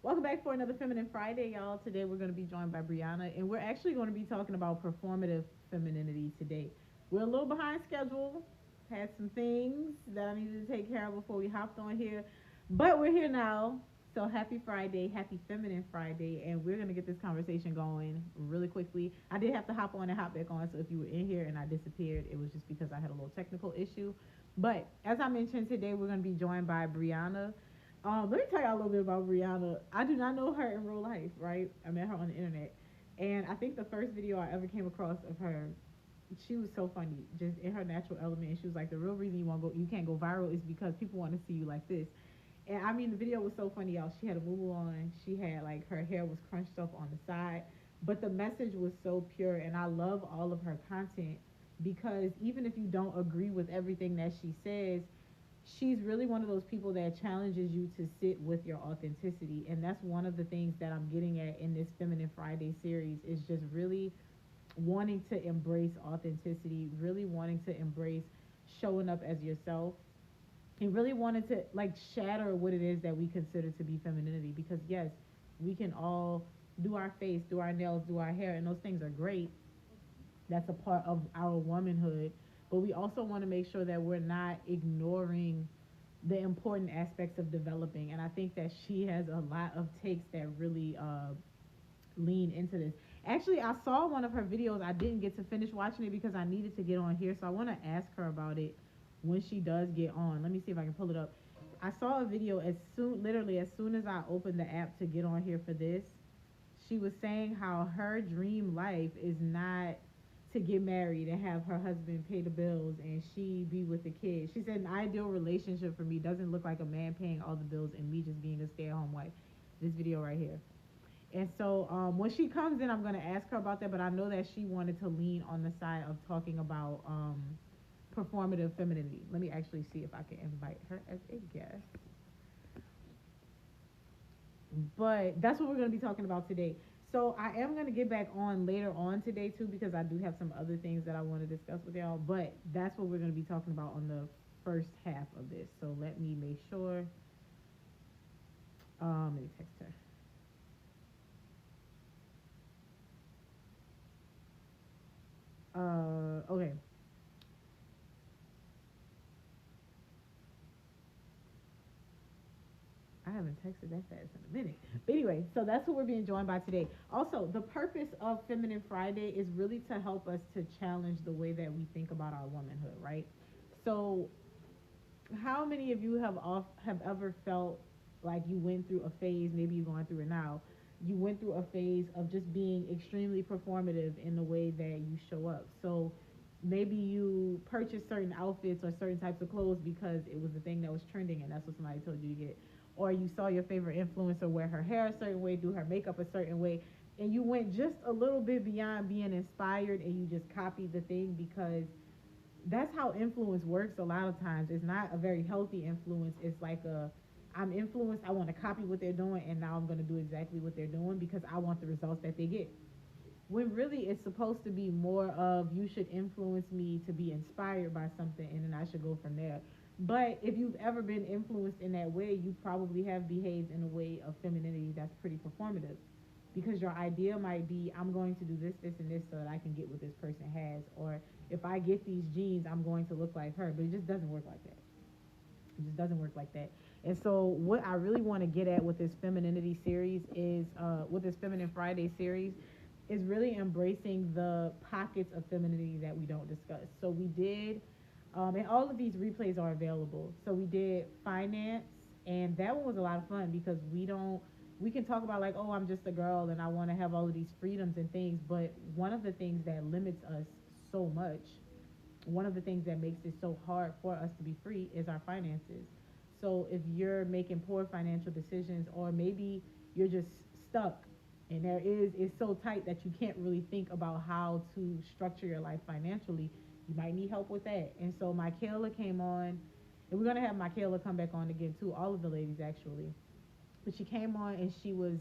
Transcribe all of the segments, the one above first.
Welcome back for another Feminine Friday, y'all. Today we're going to be joined by Brianna, and we're actually going to be talking about performative femininity today. We're a little behind schedule, had some things that I needed to take care of before we hopped on here, but we're here now. So happy Friday, happy Feminine Friday, and we're going to get this conversation going really quickly. I did have to hop on and hop back on, so if you were in here and I disappeared, it was just because I had a little technical issue. But as I mentioned, today we're going to be joined by Brianna. Let me tell y'all a little bit about Brianna. I do not know her in real life, right? I met her on the internet. And I think the first video I ever came across of her, she was so funny, just in her natural element. And she was like, the real reason you can't go viral is because people want to see you like this. And I mean, the video was so funny, y'all. She had a moo on. She had like her hair was crunched up on the side, but the message was so pure. And I love all of her content because even if you don't agree with everything that she says, she's really one of those people that challenges you to sit with your authenticity. And that's one of the things that I'm getting at in this Feminine Friday series is just really wanting to embrace authenticity, really wanting to embrace showing up as yourself, and really wanted to like shatter what it is that we consider to be femininity. Because yes, we can all do our face, do our nails, do our hair, and those things are great. That's a part of our womanhood. But we also want to make sure that we're not ignoring the important aspects of developing. And I think that she has a lot of takes that really lean into this. Actually, I saw one of her videos. I didn't get to finish watching it because I needed to get on here. So I want to ask her about it when she does get on. Let me see if I can pull it up. I saw a video literally as soon as I opened the app to get on here for this. She was saying how her dream life is not to get married and have her husband pay the bills and she be with the kids. She said an ideal relationship for me doesn't look like a man paying all the bills and me just being a stay-at-home wife. This video right here. And so when she comes in, I'm going to ask her about that, but I know that she wanted to lean on the side of talking about performative femininity. Let me actually see if I can invite her as a guest. But that's what we're going to be talking about today. So I am going to get back on later on today too because I do have some other things that I want to discuss with y'all. But that's what we're going to be talking about on the first half of this. So let me make sure. Let me text her. Okay. I haven't texted that fast in a minute. But anyway, so that's who we're being joined by today. Also, the purpose of Feminine Friday is really to help us to challenge the way that we think about our womanhood, right? So, how many of you have ever felt like you went through a phase, maybe you're going through it now, you went through a phase of just being extremely performative in the way that you show up. So, maybe you purchased certain outfits or certain types of clothes because it was the thing that was trending and that's what somebody told you to get, or you saw your favorite influencer wear her hair a certain way, do her makeup a certain way, and you went just a little bit beyond being inspired and you just copied the thing because that's how influence works a lot of times. It's not a very healthy influence. It's like I'm influenced, I want to copy what they're doing and now I'm going to do exactly what they're doing because I want the results that they get. When really it's supposed to be more of you should influence me to be inspired by something and then I should go from there. But if you've ever been influenced in that way, you probably have behaved in a way of femininity that's pretty performative. Because your idea might be, I'm going to do this, this, and this so that I can get what this person has. Or if I get these jeans, I'm going to look like her. But it just doesn't work like that. It just doesn't work like that. And so, what I really want to get at with this femininity series is, with this Feminine Friday series, is really embracing the pockets of femininity that we don't discuss. So we did, and all of these replays are available. So we did finance, and that one was a lot of fun because we can talk about like, oh, I'm just a girl and I want to have all of these freedoms and things. But one of the things that limits us so much, one of the things that makes it so hard for us to be free is our finances. So if you're making poor financial decisions, or maybe you're just stuck and it's so tight that you can't really think about how to structure your life financially, you might need help with that. And so Michaela came on, and we're gonna have Michaela come back on again too, all of the ladies actually. But she came on and she was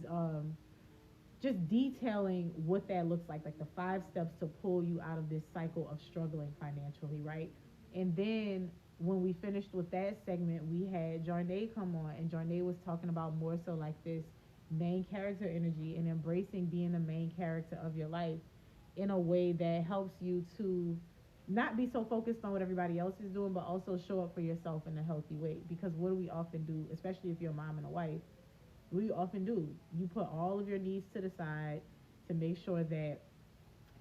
just detailing what that looks like the 5 steps to pull you out of this cycle of struggling financially, right? And then when we finished with that segment, we had Jarnay come on, and Jarnay was talking about more so like this main character energy and embracing being the main character of your life in a way that helps you to not be so focused on what everybody else is doing, but also show up for yourself in a healthy way. Because what do we often do, especially if you're a mom and a wife? What do you often do? You put all of your needs to the side to make sure that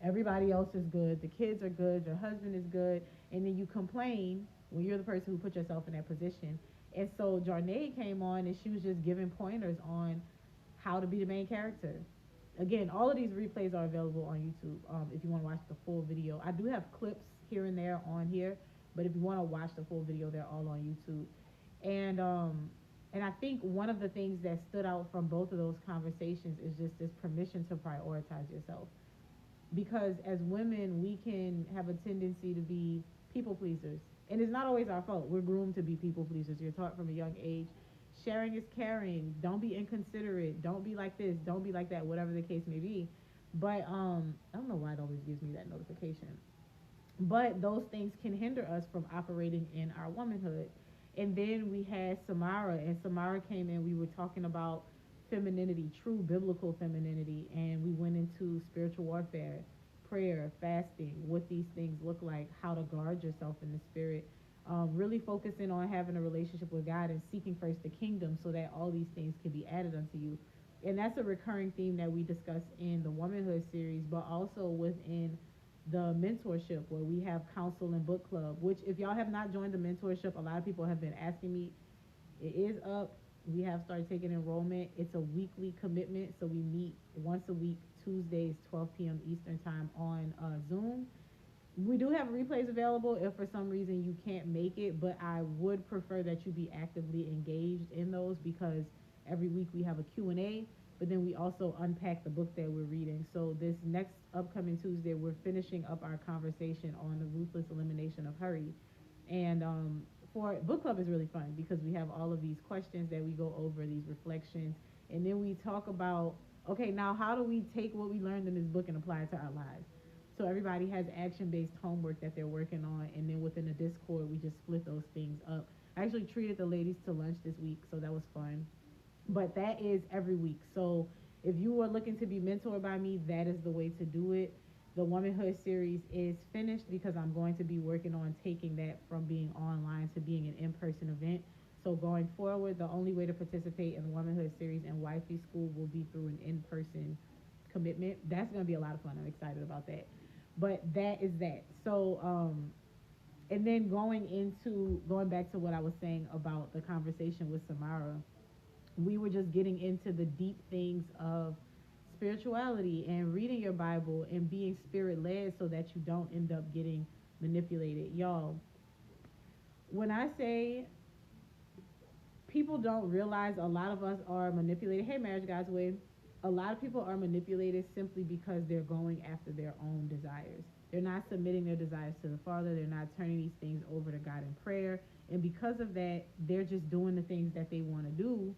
everybody else is good, the kids are good, your husband is good, and then you complain when you're the person who put yourself in that position. And so Jarnae came on and she was just giving pointers on how to be the main character. Again, all of these replays are available on YouTube. If you want to watch the full video, I do have clips here and there on here, but if you want to watch the full video, they're all on YouTube. And I think one of the things that stood out from both of those conversations is just this permission to prioritize yourself, because as women we can have a tendency to be people pleasers, and it's not always our fault. We're groomed to be people pleasers. You're taught from a young age, sharing is caring, don't be inconsiderate, don't be like this, don't be like that, whatever the case may be. But I don't know why it always gives me that notification, but those things can hinder us from operating in our womanhood. And then we had Samara, and Samara came in. We were talking about femininity, true biblical femininity, and we went into spiritual warfare, prayer, fasting, what these things look like, how to guard yourself in the spirit, really focusing on having a relationship with God and seeking first the kingdom so that all these things can be added unto you. And that's a recurring theme that we discuss in the Womanhood series, but also within the mentorship where we have Counsel and Book Club, which if y'all have not joined the mentorship, a lot of people have been asking me. It is up. We have started taking enrollment. It's a weekly commitment, so we meet once a week, Tuesdays, 12 p.m. Eastern time on Zoom. We do have replays available if for some reason you can't make it, but I would prefer that you be actively engaged in those, because every week we have a Q&A, but then we also unpack the book that we're reading. So this next upcoming Tuesday, we're finishing up our conversation on the ruthless elimination of hurry. And for book club is really fun because we have all of these questions that we go over, these reflections, and then we talk about, okay, now how do we take what we learned in this book and apply it to our lives? So everybody has action-based homework that they're working on, and then within the Discord, we just split those things up. I actually treated the ladies to lunch this week, so that was fun. But that is every week. So if you are looking to be mentored by me, that is the way to do it. The Womanhood series is finished because I'm going to be working on taking that from being online to being an in-person event. So going forward, the only way to participate in the Womanhood series and Wifey School will be through an in-person commitment. That's going to be a lot of fun. I'm excited about that. But that is that. So, and then going back to what I was saying about the conversation with Samara, we were just getting into the deep things of spirituality and reading your Bible and being spirit led so that you don't end up getting manipulated. Y'all, when I say people don't realize a lot of us are manipulated, hey, Marriage God's Way, a lot of people are manipulated simply because they're going after their own desires. They're not submitting their desires to the Father. They're not turning these things over to God in prayer. And because of that, they're just doing the things that they want to do.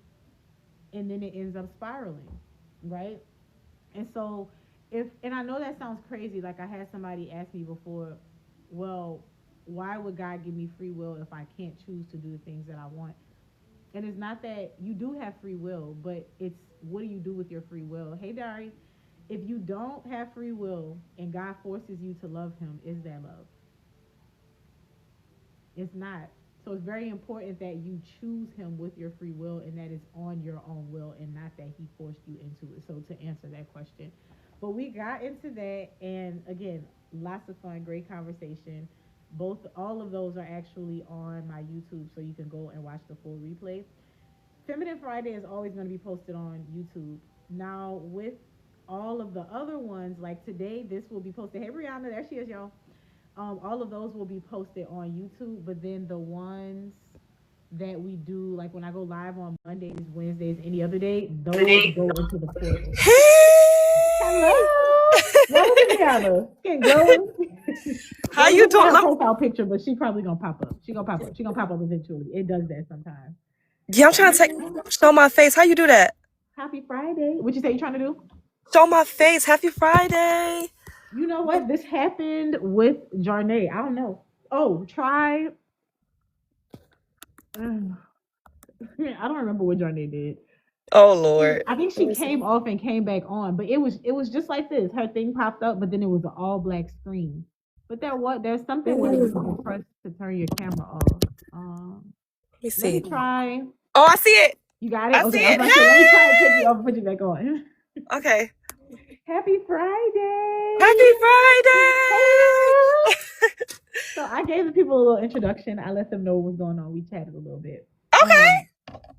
And then it ends up spiraling, right? And so, and I know that sounds crazy. Like I had somebody ask me before, well, why would God give me free will if I can't choose to do the things that I want? And it's not that you do have free will, but it's what do you do with your free will? Hey, Dari, if you don't have free will and God forces you to love him, is that love? It's not. So it's very important that you choose him with your free will and that it's on your own will and not that he forced you into it. So to answer that question. But we got into that, and again, lots of fun, great conversation. All of those are actually on my YouTube, so you can go and watch the full replay. Feminine Friday is always going to be posted on YouTube. Now, with all of the other ones, like today, this will be posted. Hey, Brianna, there she is, y'all. All of those will be posted on YouTube, but then the ones that we do, like when I go live on Mondays, Wednesdays, any other day, those go into the portal. Hello. What was Brianna? Getting going. How you doing? Her profile picture, but she probably gonna pop up. She gonna pop up eventually. It does that sometimes. Yeah, I'm trying to show my face. How you do that? Happy Friday. What you say you trying to do? Show my face. Happy Friday. You know what? This happened with Jarnae. I don't know. Oh, try. I don't remember what Jarnae did. Oh Lord. I think Let she me see. came off and came back on, but it was just like this. Her thing popped up, but then it was an all black screen. But there's something where you can press to turn your camera off. Um, Let me let me see. try. Oh, I see it. You got it? I see Okay, I was it. about to say, let me try and take you Hey. off and put you back on. Okay. Happy Friday! Happy Friday. Hello. So I gave the people a little introduction. I let them know what was going on. We chatted a little bit. Okay.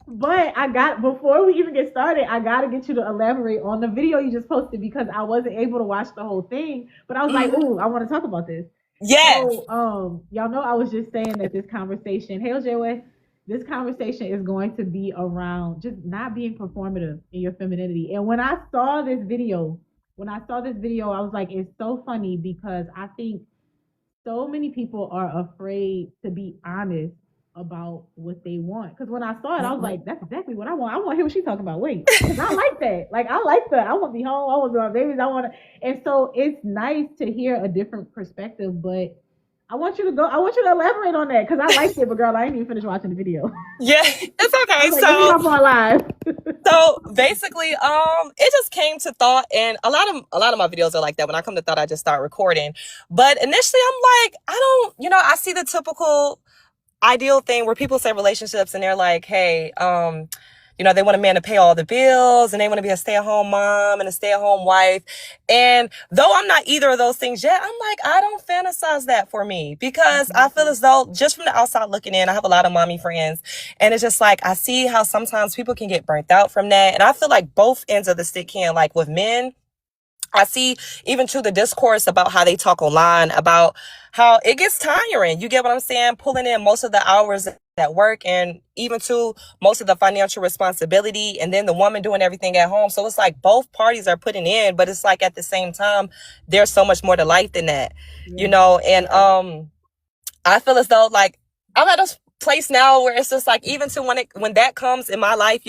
But I got before we even get started, I gotta get you to elaborate on the video you just posted because I wasn't able to watch the whole thing. But I was like, Mhm. ooh, I want to talk about this. Yes. So, y'all know I was just saying that this conversation, hey Ojay, this conversation is going to be around just not being performative in your femininity. And when I saw this video, I was like, it's so funny because I think so many people are afraid to be honest about what they want. Because when I saw it, I was Mhm. like, that's exactly what I want. I want to hear what she's talking about. Wait, because I like that. Like, I like that. I want to be home. I want to be my babies. I want to. And so it's nice to hear a different perspective, but I want you to go. I want you to elaborate on that because I liked it, but girl, I ain't even finished watching the video. Yeah, it's I okay. was like, let me hop on live. So basically, it just came to thought, and a lot of my videos are like that. When I come to thought, I just start recording. But initially, I'm like, I don't, I see the typical ideal thing where people say relationships and they're like, hey, they want a man to pay all the bills and they want to be a stay-at-home mom and a stay-at-home wife. And though I'm not either of those things yet, I'm like, I don't fantasize that for me because I feel as though just from the outside looking in, I have a lot of mommy friends and it's just like, I see how sometimes people can get burnt out from that. And I feel like both ends of the stick can, like with men, I see even to the discourse about how they talk online about how it gets tiring. You get what I'm saying? Pulling in most of the hours at work and even to most of the financial responsibility and then the woman doing everything at home. So it's like both parties are putting in, but it's like at the same time, there's so much more to life than that, Yeah. and, I feel as though like I'm at a place now where it's just like even to when that comes in my life,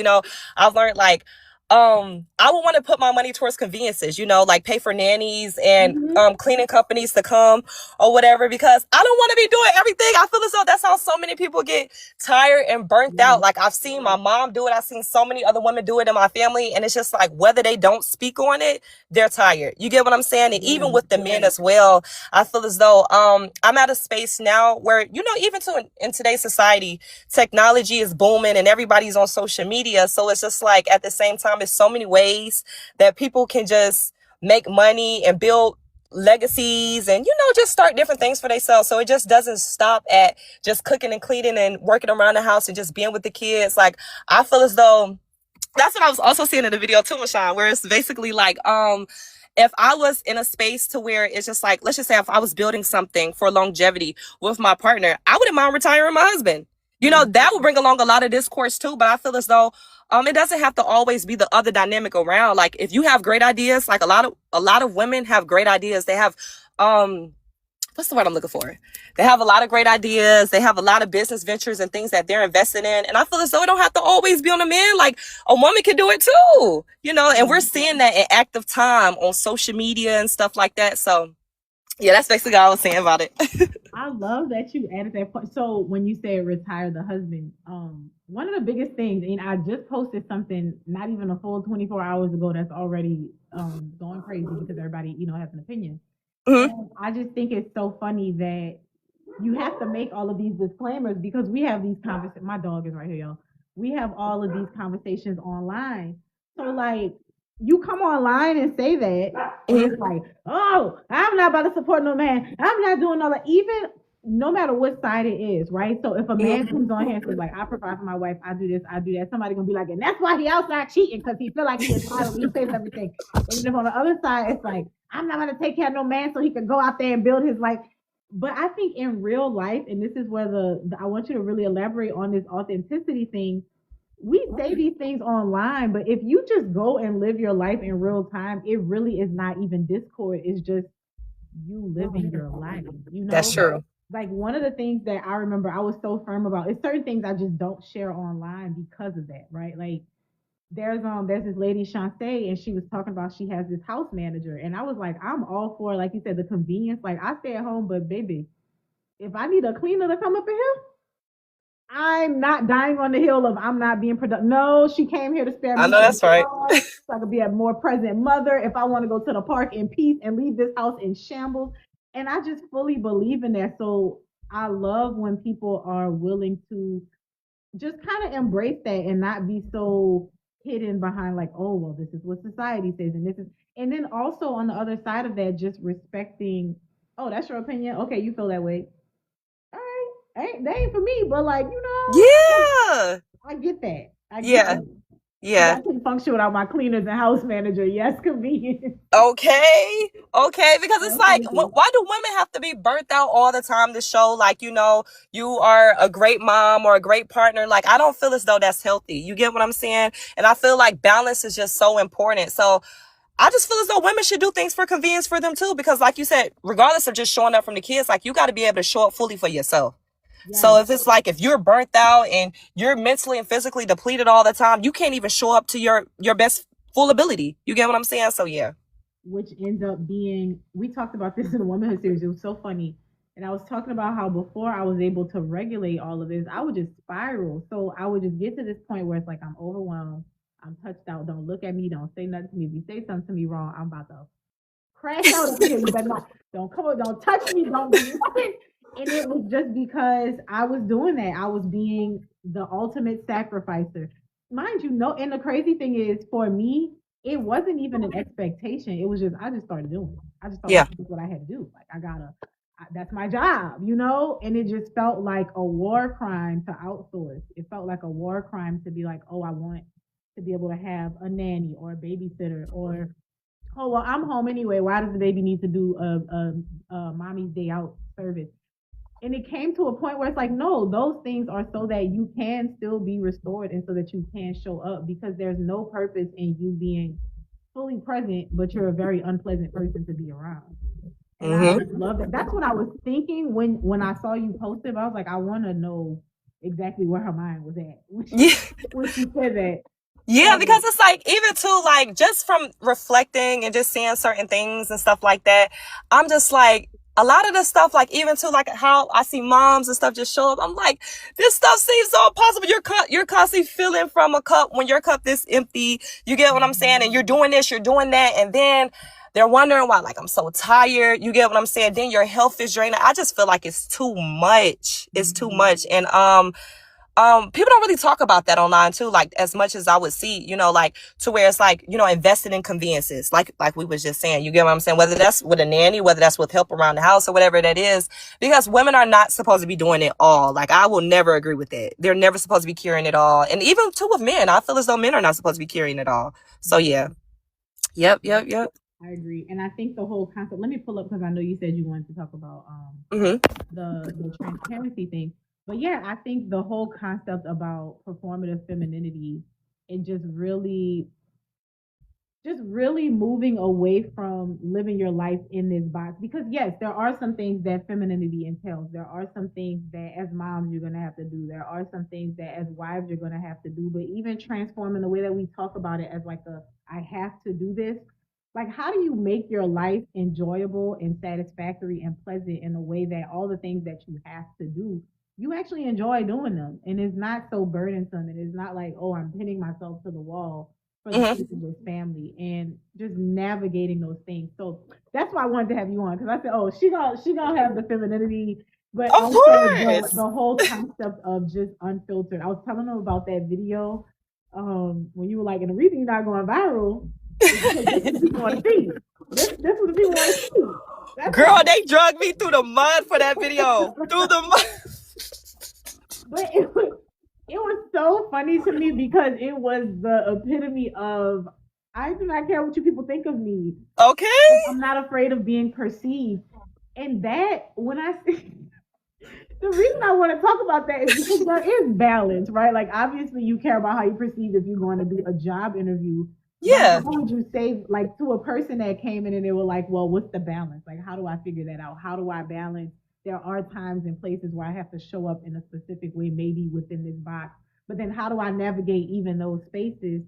I've learned like I would want to put my money towards conveniences, like pay for nannies and Mm-hmm. cleaning companies to come or whatever because I don't want to be doing everything. I feel as though that's how so many people get tired and burnt Yeah. out. Like I've seen my mom do it. I've seen so many other women do it in my family and it's just like whether they don't speak on it, they're tired. You get what I'm saying? And even Yeah. with the men as well, I feel as though I'm at a space now where even in today's society, technology is booming and everybody's on social media. So it's just like at the same time, there's so many ways that people can just make money and build legacies and just start different things for themselves. So it just doesn't stop at just cooking and cleaning and working around the house and just being with the kids. Like I feel as though that's what I was also seeing in the video too, Michonne, where it's basically like, if I was in a space to where it's just like, let's just say if I was building something for longevity with my partner, I wouldn't mind retiring my husband. Yeah. That would bring along a lot of discourse too, but I feel as though, it doesn't have to always be the other dynamic around. Like if you have great ideas, like a lot of women have great ideas. They have, what's the word I'm looking for? They have a lot of great ideas. They have a lot of business ventures and things that they're investing in. And I feel as though it don't have to always be on a man. Like a woman can do it too, and we're seeing that in active time on social media and stuff like that. So yeah, that's basically all I was saying about it. I love that you added that point. So when you say retire the husband, one of the biggest things, and I just posted something not even a full 24 hours ago that's already going crazy because everybody, has an opinion. Mhm. And I just think it's so funny that you have to make all of these disclaimers because we have these conversations. My dog is right here, y'all. We have all of these conversations online. So like you come online and say that, and it's like, oh, I'm not about to support no man. I'm not doing all that. Even no matter what side it is, right? So if a man Mhm. comes on here and says like, I provide for my wife, I do this, I do that, somebody gonna be like, and that's why he outside cheating because he feel like he entitled. He says everything. And then on the other side, it's like, I'm not gonna take care of no man so he can go out there and build his life. But I think in real life, and this is where I want you to really elaborate on this authenticity thing. We say these things online, but if you just go and live your life in real time, it really is not even discord. It's just you living your life, That's true. Like one of the things that I remember I was so firm about is certain things I just don't share online because of that, right? Like there's this lady Shantae and she was talking about she has this house manager and I was like, I'm all for like you said, the convenience. Like I stay at home, but baby, if I need a cleaner to come up in here, I'm not dying on the hill of I'm not being productive. No, she came here to spare I me know some that's right. time so I could be a more present mother. If I want to go to the park in peace and leave this house in shambles. And I just fully believe in that. So I love when people are willing to just kind of embrace that and not be so hidden behind like, oh, well, this is what society says, and this is, and then also on the other side of that, just respecting, oh, that's your opinion. Okay, you feel that way. All right, ain't they ain't for me, but like, Yeah. I get that. I get Yeah. that. Because Yeah. I couldn't function without my cleaners and house manager. Yes, convenient. Okay. Okay. Because it's like, Absolutely. why do women have to be burnt out all the time to show, like, you are a great mom or a great partner? Like, I don't feel as though that's healthy. You get what I'm saying? And I feel like balance is just so important. So I just feel as though women should do things for convenience for them too. Because, like you said, regardless of just showing up from the kids, like, you got to be able to show up fully for yourself. Yes. So if it's like, if you're burnt out and you're mentally and physically depleted all the time, you can't even show up to your best full ability. You get what I'm saying? So yeah. Which ends up being, we talked about this in the Womanhood series. It was so funny. And I was talking about how before I was able to regulate all of this, I would just spiral. So I would just get to this point where it's like I'm overwhelmed, I'm touched out. Don't look at me, don't say nothing to me. If you say something to me wrong, I'm about to crash out of here. You better not. Don't come up. Don't touch me. Don't do nothing. And it was just because I was doing that. I was being the ultimate sacrificer. Mind you, no. And the crazy thing is, for me, it wasn't even an expectation. It was just I just started doing it. I just felt Yeah. like that's what I had to do. Like I gotta. That's my job, And it just felt like a war crime to outsource. It felt like a war crime to be like, oh, I want to be able to have a nanny or a babysitter or oh well, I'm home anyway. Why does the baby need to do a mommy's day out service? And it came to a point where it's like, no, those things are so that you can still be restored and so that you can show up because there's no purpose in you being fully present, but you're a very unpleasant person to be around. And I Mm-hmm. just love that. That's what I was thinking when I saw you post it. I was like, I want to know exactly where her mind was at when Yeah. she said that. Yeah, Um, because it's like, even too, like, just from reflecting and just seeing certain things and stuff like that, I'm just like, a lot of this stuff, like, even to like how I see moms and stuff just show up, I'm like, this stuff seems so impossible. You're constantly filling from a cup when your cup is empty. You get what I'm saying? And you're doing this, you're doing that, and then they're wondering why, like, I'm so tired. You get what I'm saying? Then your health is draining. I just feel like it's too much. It's too much. And people don't really talk about that online too, like as much as I would see, like, to where it's like, invested in conveniences, like we was just saying. You get what I'm saying? Whether that's with a nanny, whether that's with help around the house or whatever that is, because women are not supposed to be doing it all. Like, I will never agree with that. They're never supposed to be carrying it all. And even too with men, I feel as though men are not supposed to be carrying it all. So yeah. Yep, yep, yep. I agree, and I think the whole concept. Let me pull up because I know you said you wanted to talk about Mm-hmm. the transparency thing, but yeah, I think the whole concept about performative femininity and just really moving away from living your life in this box. Because yes, there are some things that femininity entails. There are some things that as moms you're gonna have to do. There are some things that as wives you're gonna have to do. But even transforming the way that we talk about it as like a I have to do this. Like, how do you make your life enjoyable and satisfactory and pleasant in a way that all the things that you have to do, you actually enjoy doing them, and it's not so burdensome, and it's not like, oh, I'm pinning myself to the wall for the Mm-hmm. sake of this family, and just navigating those things. So that's why I wanted to have you on, because I said, oh, she gonna have the femininity, but Of also the course. the whole concept of just unfiltered. I was telling them about that video when you were like, and the reason you're not going viral is because this is what people want to see. This is what people want to see. That's Girl, they dragged me through the mud for that video. Through the mud. but it was so funny to me because it was the epitome of I do not care what you people think of me. Like, Okay. I'm not afraid of being perceived. And that when I see the reason I want to talk about that is because there is balance, right? Like obviously you care about how you perceive if you're going to do a job interview, but how Yeah. would you say like to a person that came in and they were like, well, what's the balance? Like how do I figure that out? How do I balance? There are times and places where I have to show up in a specific way, maybe within this box. But then how do I navigate even those spaces,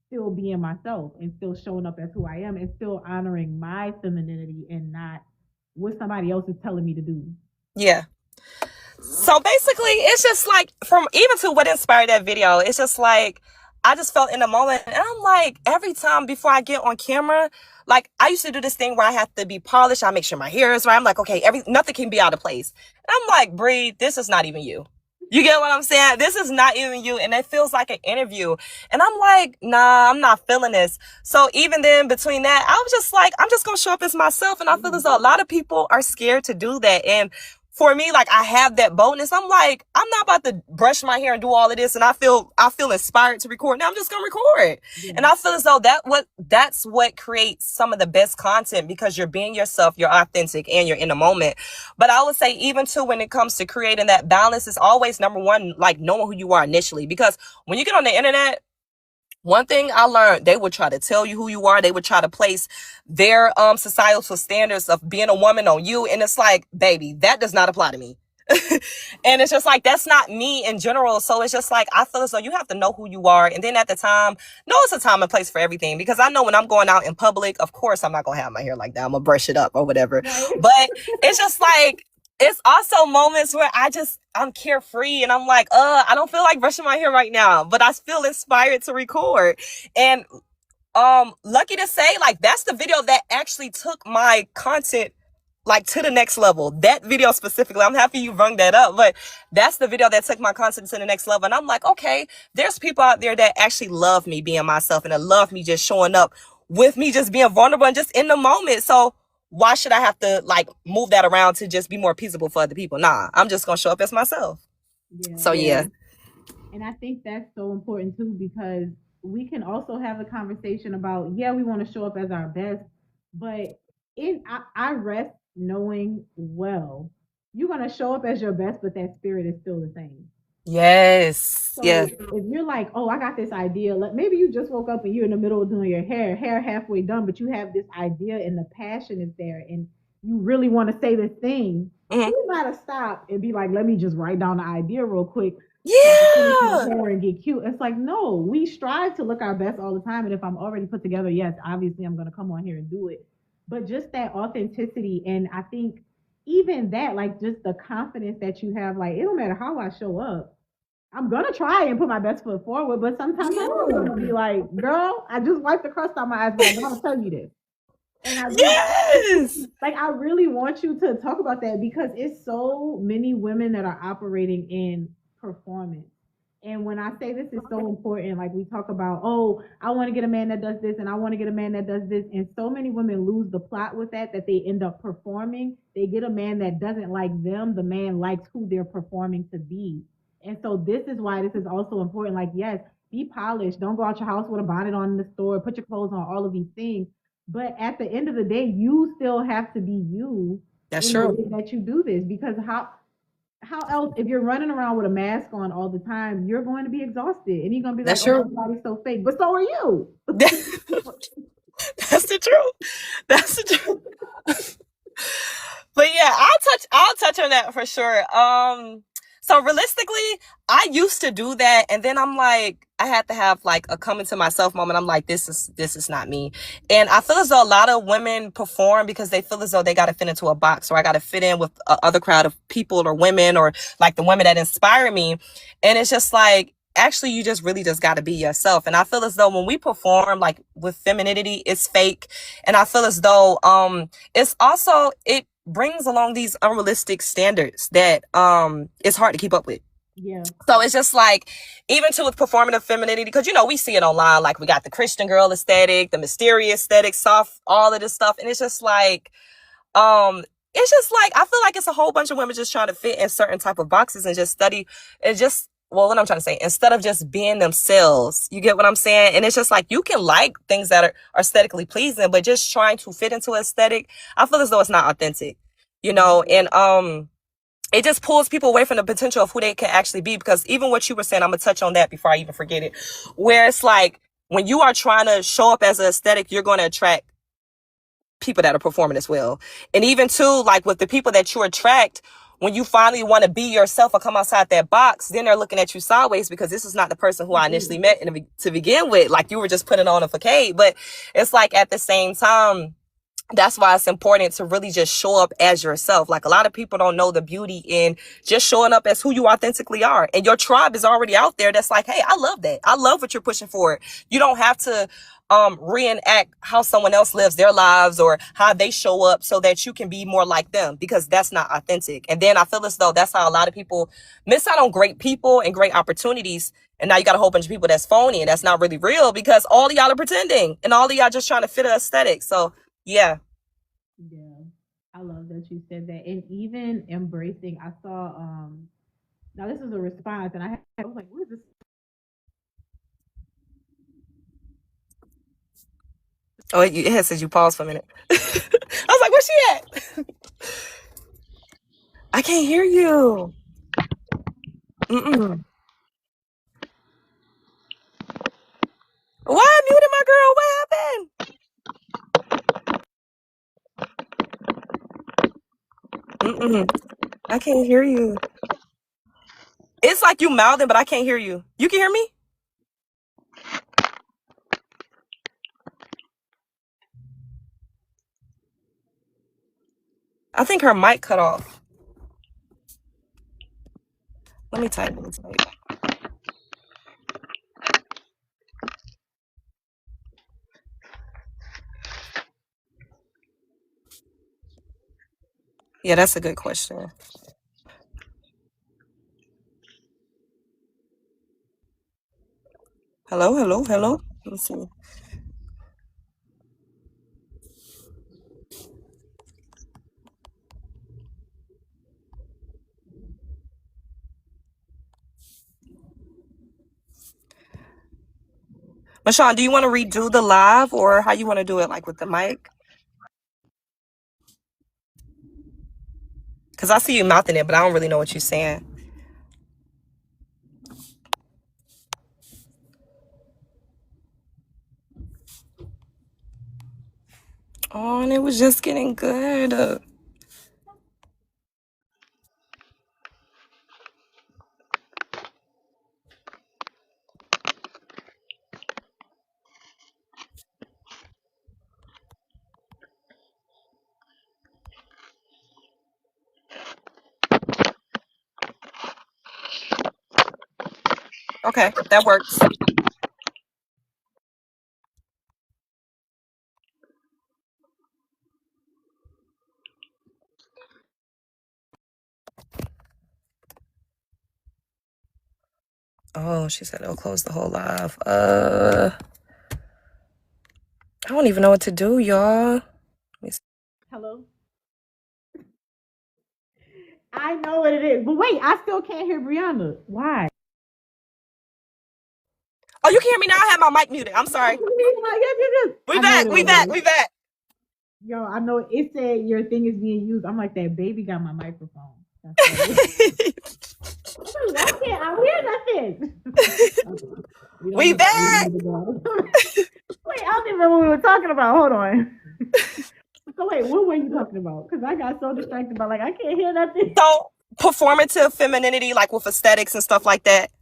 still being myself and still showing up as who I am and still honoring my femininity and not what somebody else is telling me to do? Yeah. So basically, it's just like, from even to what inspired that video, it's just like, I just felt in the moment, and I'm like, every time before I get on camera, like, I used to do this thing where I have to be polished. I make sure my hair is right. I'm like, okay, nothing can be out of place. And I'm like, Bree, this is not even you. You get what I'm saying? This is not even you. And it feels like an interview. And I'm like, nah, I'm not feeling this. So even then, between that, I was just like, I'm just going to show up as myself. And I feel as though a lot of people are scared to do that. And for me, like, I have that boldness. I'm like, I'm not about to brush my hair and do all of this. And I feel inspired to record. Now I'm just going to record. Yeah. And I feel as though that's what creates some of the best content, because you're being yourself, you're authentic, and you're in the moment. But I would say, even too, when it comes to creating that balance, is always number one, like, knowing who you are initially. Because when you get on the internet, one thing I learned, they would try to tell you who you are. They would try to place their societal standards of being a woman on you. And it's like, baby, that does not apply to me. And it's just like, that's not me in general. So it's just like, I feel as though you have to know who you are. And then at the time, know it's a time and place for everything. Because I know when I'm going out in public, of course, I'm not going to have my hair like that. I'm going to brush it up or whatever. But it's just like, it's also moments where I'm carefree, and I'm like, I don't feel like brushing my hair right now, but I feel inspired to record. And lucky to say, like, that's the video that actually took my content, like, to the next level. That video specifically, I'm happy you brung that up, but that's the video that took my content to the next level. And I'm like, okay, there's people out there that actually love me being myself, and that love me just showing up with me, just being vulnerable and just in the moment. So why should I have to, like, move that around to just be more peaceable for other people? Nah, I'm just going to show up as myself. Yeah. So, yeah. And I think that's so important, too, because we can also have a conversation about, yeah, we want to show up as our best, but I rest knowing, well, you're going to show up as your best, but that spirit is still the same. Yes. So yes. If you're like, oh, I got this idea, like, maybe you just woke up and you're in the middle of doing your hair halfway done, but you have this idea and the passion is there and you really want to say this thing, you gotta stop and be like, let me just write down the idea real quick. Yeah. And get cute. It's like, no, we strive to look our best all the time. And if I'm already put together, yes, obviously I'm gonna come on here and do it. But just that authenticity, and I think even that, like, just the confidence that you have, like, it don't matter how I show up, I'm gonna try and put my best foot forward, but sometimes I'm gonna be like, girl, I just wiped the crust on my eyes, but I'm gonna tell you this. And I really want you to talk about that, because it's so many women that are operating in performance. And when I say this is so important, like, we talk about, oh, I want to get a man that does this and I want to get a man that does this. And so many women lose the plot with that they end up performing. They get a man that doesn't like them. The man likes who they're performing to be. And so this is why this is also important. Like, yes, be polished. Don't go out your house with a bonnet on in the store. Put your clothes on, all of these things. But at the end of the day, you still have to be you. That's true. That you do this, because how else, if you're running around with a mask on all the time, you're going to be exhausted, and you're going to be like, oh, everybody's so fake. But so are you. That's the truth. That's the truth. But yeah, I'll touch on that for sure. So realistically, I used to do that, and then I'm like, I had to have, like, a coming to myself moment. I'm like, this is not me. And I feel as though a lot of women perform because they feel as though they got to fit into a box, or I got to fit in with other crowd of people or women, or like the women that inspire me. And it's just like, actually, you just really just got to be yourself. And I feel as though when we perform, like, with femininity, it's fake. And I feel as though it's also, it brings along these unrealistic standards that it's hard to keep up with. Yeah. So it's just like, even to with performative femininity, because, you know, we see it online, like, we got the Christian girl aesthetic, the mysterious aesthetic, soft, all of this stuff. And it's just like, I feel like it's a whole bunch of women just trying to fit in certain type of boxes and just study and just, well, what I'm trying to say, instead of just being themselves, you get what I'm saying? And it's just like, you can like things that are aesthetically pleasing, but just trying to fit into aesthetic, I feel as though it's not authentic, you know? And, it just pulls people away from the potential of who they can actually be. Because even what you were saying, I'm going to touch on that before I even forget it, where it's like, when you are trying to show up as an aesthetic, you're going to attract people that are performing as well. And even too, like, with the people that you attract, when you finally want to be yourself or come outside that box, then they're looking at you sideways, because this is not the person who I initially met to begin with. Like, you were just putting on a facade. But it's like, at the same time, that's why it's important to really just show up as yourself. Like, a lot of people don't know the beauty in just showing up as who you authentically are. And your tribe is already out there that's like, hey, I love that. I love what you're pushing for. You don't have to reenact how someone else lives their lives or how they show up so that you can be more like them, because that's not authentic. And then I feel as though that's how a lot of people miss out on great people and great opportunities. And now you got a whole bunch of people that's phony and that's not really real, because all of y'all are pretending and all of y'all just trying to fit an aesthetic. So yeah. Yeah. I love that you said that. And even embracing, I saw now this is a response and I was like, what is this? Oh, it has said you pause for a minute. I was like, where's she at? I can't hear you. Mm-mm. Why I muted my girl? What happened? Mm-mm. I can't hear you. It's like you mouthing, but I can't hear you. You can hear me? I think her mic cut off. Let me type. Yeah, that's a good question. Hello, hello, hello. Let me see. Mashawn, do you want to redo the live, or how you want to do it, like with the mic? Because I see you mouthing it, but I don't really know what you're saying. Oh, and it was just getting good. Okay, that works. Oh, she said it'll close the whole live. I don't even know what to do, y'all. Let me see. Hello? I know what it is. But wait, I still can't hear Brianna. Why? Oh, you can hear me now? I had my mic muted. I'm sorry. We I know back. what We it back. is. We back. Yo, I know it said your thing is being used. I'm like, that baby got my microphone. That's what it is. Why can't I hear nothing? We back. Wait, I don't even remember what we were talking about. Hold on. So wait, what were you talking about? Because I got so distracted by like I can't hear nothing. So, performative femininity, like with aesthetics and stuff like that.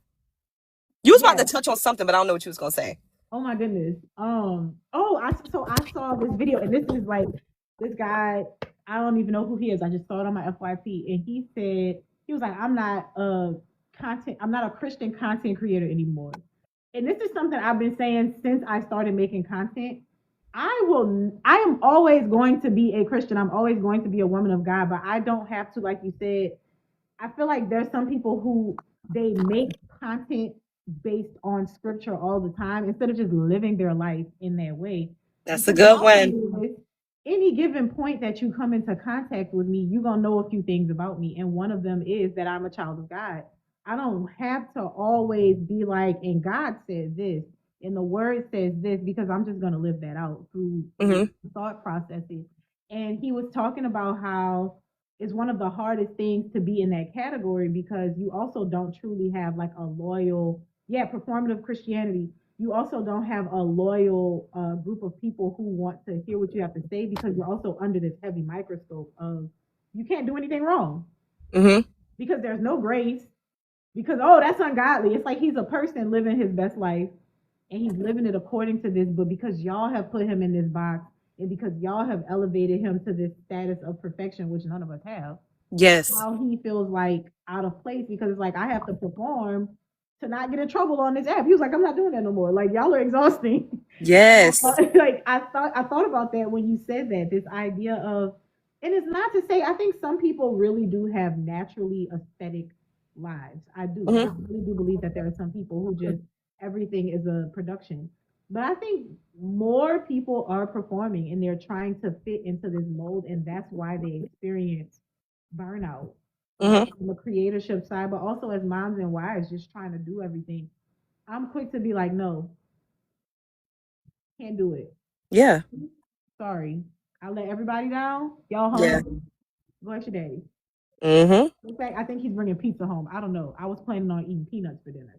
You was about to Yeah. touch on something, but I don't know what you was gonna say. Oh my goodness. I saw this video and this is like this guy. I don't even know who he is. I just saw it on my FYP and he said he was like, I'm not a Christian content creator anymore. And this is something I've been saying since I started making content. I am always going to be a Christian. I'm always going to be a woman of God, but I don't have to, like you said, I feel like there's some people who they make content based on scripture all the time instead of just living their life in that way. That's a Because good my one. thing is, any given point that you come into contact with me, you're gonna know a few things about me. And one of them is that I'm a child of God. I don't have to always be like, and God said this, and the word says this, because I'm just gonna live that out through thought processes. And he was talking about how it's one of the hardest things to be in that category because you also don't truly have like a loyal, yeah, performative Christianity. You also don't have a loyal group of people who want to hear what you have to say because you're also under this heavy microscope of you can't do anything wrong because there's no grace because oh that's ungodly. It's like he's a person living his best life and he's living it according to this, but because y'all have put him in this box and because y'all have elevated him to this status of perfection, which none of us have, Yes. how he feels like out of place because it's like I have to perform to not get in trouble on this app. He was like, I'm not doing that no more. Like y'all are exhausting. Yes. Like I thought about that when you said that. This idea of, and it's not to say I think some people really do have naturally aesthetic lives. I do. I Hmm. really do believe that there are some people who just everything is a production. But I think more people are performing and they're trying to fit into this mold, and that's why they experience burnout, Hmm. both on the creatorship side, but also as moms and wives, just trying to do everything. I'm quick to be like, no, can't do it. Yeah. Sorry. I let everybody down. Y'all Yeah. hungry? Go ask your daddy. Hmm. In fact, I think he's bringing pizza home. I don't know. I was planning on eating peanuts for dinner.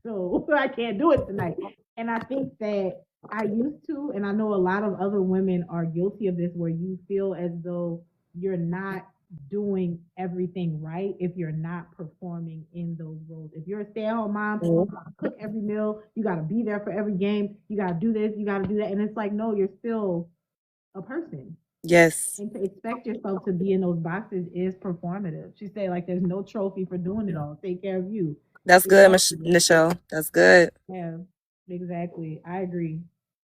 So I can't do it tonight. And I think that I used to, and I know a lot of other women are guilty of this, where you feel as though you're not doing everything right if you're not performing in those roles. If you're a stay-at-home mom, you gotta cook every meal, you gotta be there for every game, you gotta do this, you gotta do that. And it's like, no, you're still a person. Yes. And to expect yourself to be in those boxes is performative. She said, like, there's no trophy for doing it all. Take care of you. That's good, Michelle. That's good. Yeah, exactly. I agree.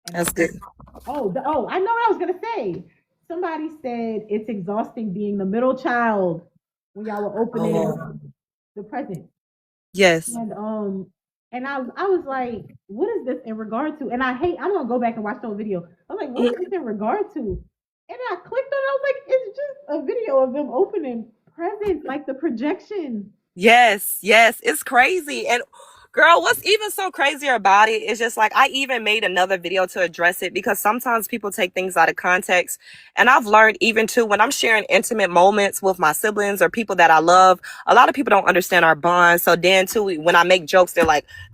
And I That's good. think, I know what I was gonna say. Somebody said it's exhausting being the middle child when y'all were opening Oh, the present. yes. And I was like, what is this in regard to? And I'm gonna go back and watch the whole video. I was like, what is Mhm. this in regard to? And I clicked on it, I was like, it's just a video of them opening presents, like the projection. Yes, yes, it's crazy. And girl, what's even so crazier about it is just like I even made another video to address it because sometimes people take things out of context. And I've learned even too when I'm sharing intimate moments with my siblings or people that I love, a lot of people don't understand our bond. So then too, when I make jokes, they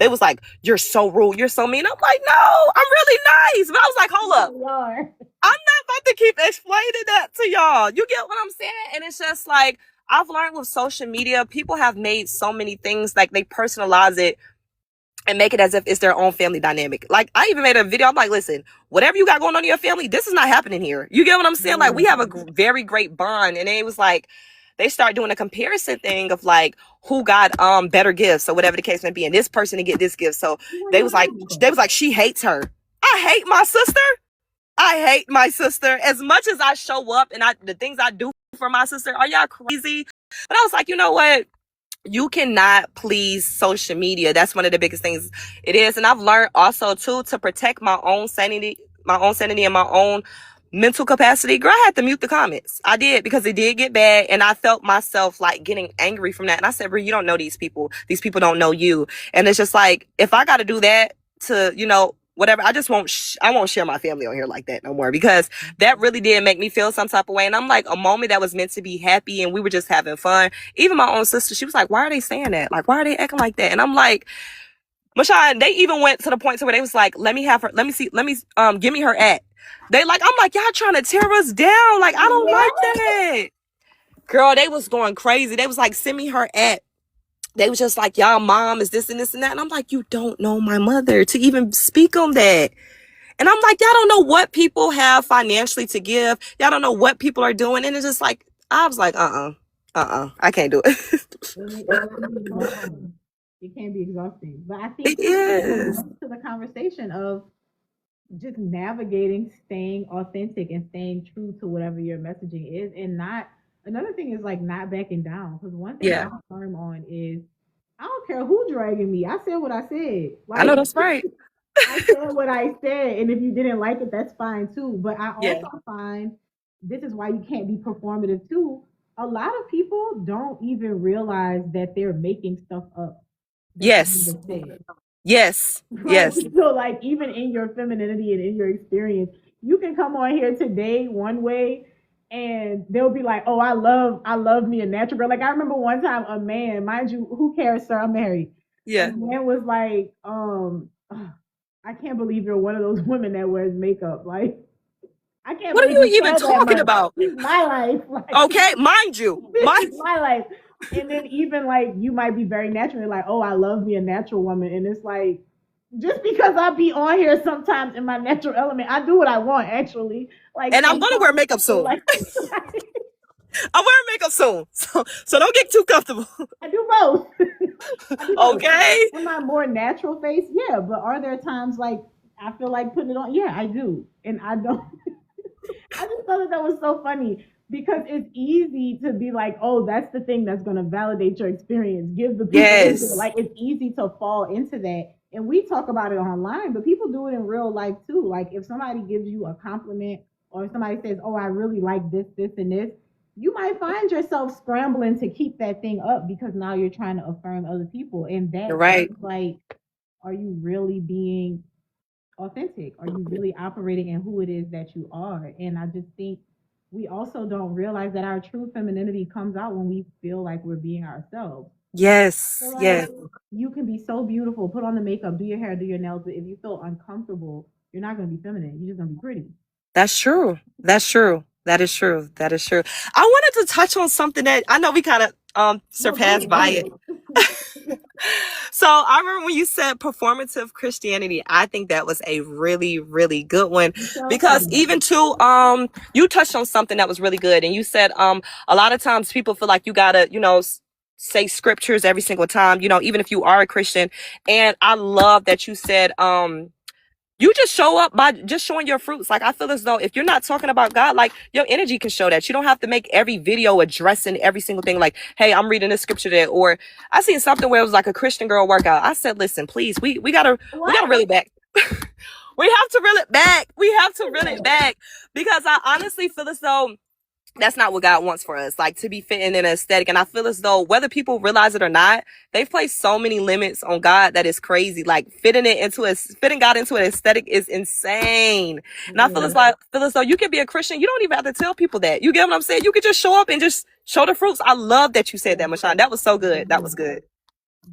was like, you're so rude, you're so mean. I'm like, no, I'm really nice. But I was like, hold You up. really are. I'm not about to keep explaining that to y'all. You get what I'm saying? And it's just like I've learned with social media, people have made so many things like they personalize it and make it as if it's their own family dynamic. Like I even made a video. I'm like, listen, whatever you got going on in your family, this is not happening here. You get what I'm saying? Like we have a very great bond, and it was like they start doing a comparison thing of like who got better gifts or whatever the case may be, and this person to get this gift. So You they ain't was like, lying. she hates her. I hate my sister. I hate my sister as much as I show up and the things I do for my sister. Are y'all crazy? But I was like, you know what? You cannot please social media. That's one of the biggest things it is. And I've learned also too to protect my own sanity and my own mental capacity. Girl, I had to mute the comments. I did because it did get bad and I felt myself like getting angry from that. And I said, Brie, you don't know these people. These people don't know you. And it's just like, if I got to do that to, whatever, I just I won't share my family on here like that no more because that really did make me feel some type of way. And I'm like, a moment that was meant to be happy and we were just having fun. Even my own sister, she was like, why are they saying that? Like, why are they acting like that? And I'm like, Mashawn, they even went to the point to where they was like, let me have her, give me her at. I'm like, y'all trying to tear us down. Like, I don't like that. Girl, they was going crazy. They was like, send me her at. They was just like, y'all mom is this and this and that. And I'm like, you don't know my mother to even speak on that. And I'm like, y'all don't know what people have financially to give. Y'all don't know what people are doing. And it's just like, I was like, I can't do it. It can be exhausting. It can be exhausting. But I It think is. to the conversation of just navigating, staying authentic and staying true to whatever your messaging is, and not another thing is like not backing down. Because one thing Yeah, I'm firm on is I don't care who dragging me. I said what I said. I know Like that's right. I said what I said, and if you didn't like it, that's fine too. But I Yeah. also find this is why you can't be performative too. A lot of people don't even realize that they're making stuff up that you Yes. just said. Yes. Right. Yes. So like even in your femininity and in your experience, you can come on here today one way and they'll be like, oh, I love me a natural girl. Like I remember one time a man, mind you, who cares, sir? I'm married. A Yeah. man was like, I can't believe you're one of those women that wears makeup. Like, I can't What are believe you you even care that talking much. about? This is my life. Like, Okay, mind you. this is my life. And then even like you might be very natural, like, oh, I love me a natural woman. And it's like, Just because I be on here sometimes in my natural element, I do what I want actually. Like And I'm gonna wear sometimes makeup I feel soon. like I'm wearing makeup soon. So don't get too comfortable. I do both. I do both. Okay. In my more natural face, yeah. But are there times like I feel like putting it on? Yeah, I do, and I don't. I just thought that was so funny because it's easy to be like, oh, that's the thing that's going to validate your experience. Give the people Yes. like it's easy to fall into that. And we talk about it online, but people do it in real life too. Like if somebody gives you a compliment or if somebody says, oh, I really like this, and this, you might find yourself scrambling to keep that thing up because now you're trying to affirm other people. And You're that right. is like, are you really being authentic? Are you really operating in who it is that you are? And I just think we also don't realize that our true femininity comes out when we feel like we're being ourselves. So Yes. like Yes. you can be so beautiful, put on the makeup, do your hair, do your nails, but if you feel uncomfortable, you're not gonna be feminine. You're just gonna be pretty. That's true. That's true. That is true. That is true. I wanted to touch on something that I know we kind of No, go surpassed ahead, go by it. ahead. So I remember when you said performative Christianity, I think that was a really, really good one Michelle because said even too, you touched on something that was really good, and you said, a lot of times people feel like you gotta, say scriptures every single time, even if you are a Christian. And I love that you said, you just show up by just showing your fruits. Like, I feel as though if you're not talking about God, like, your energy can show that. You don't have to make every video addressing every single thing. Like, hey, I'm reading this scripture there. Or I seen something where it was like a Christian girl workout. I said, listen, please, we gotta what? reel it back. We have to reel it back. We have to reel it back because I honestly feel as though that's not what God wants for us, like to be fitting in an aesthetic. And I feel as though whether people realize it or not, they've placed so many limits on God that is crazy. Like fitting God into an aesthetic is insane. And I feel Yeah. feel as though you can be a Christian. You don't even have to tell people that. You get what I'm saying? You could just show up and just show the fruits. I love that you said that, Mashawn. That was so good. That was good.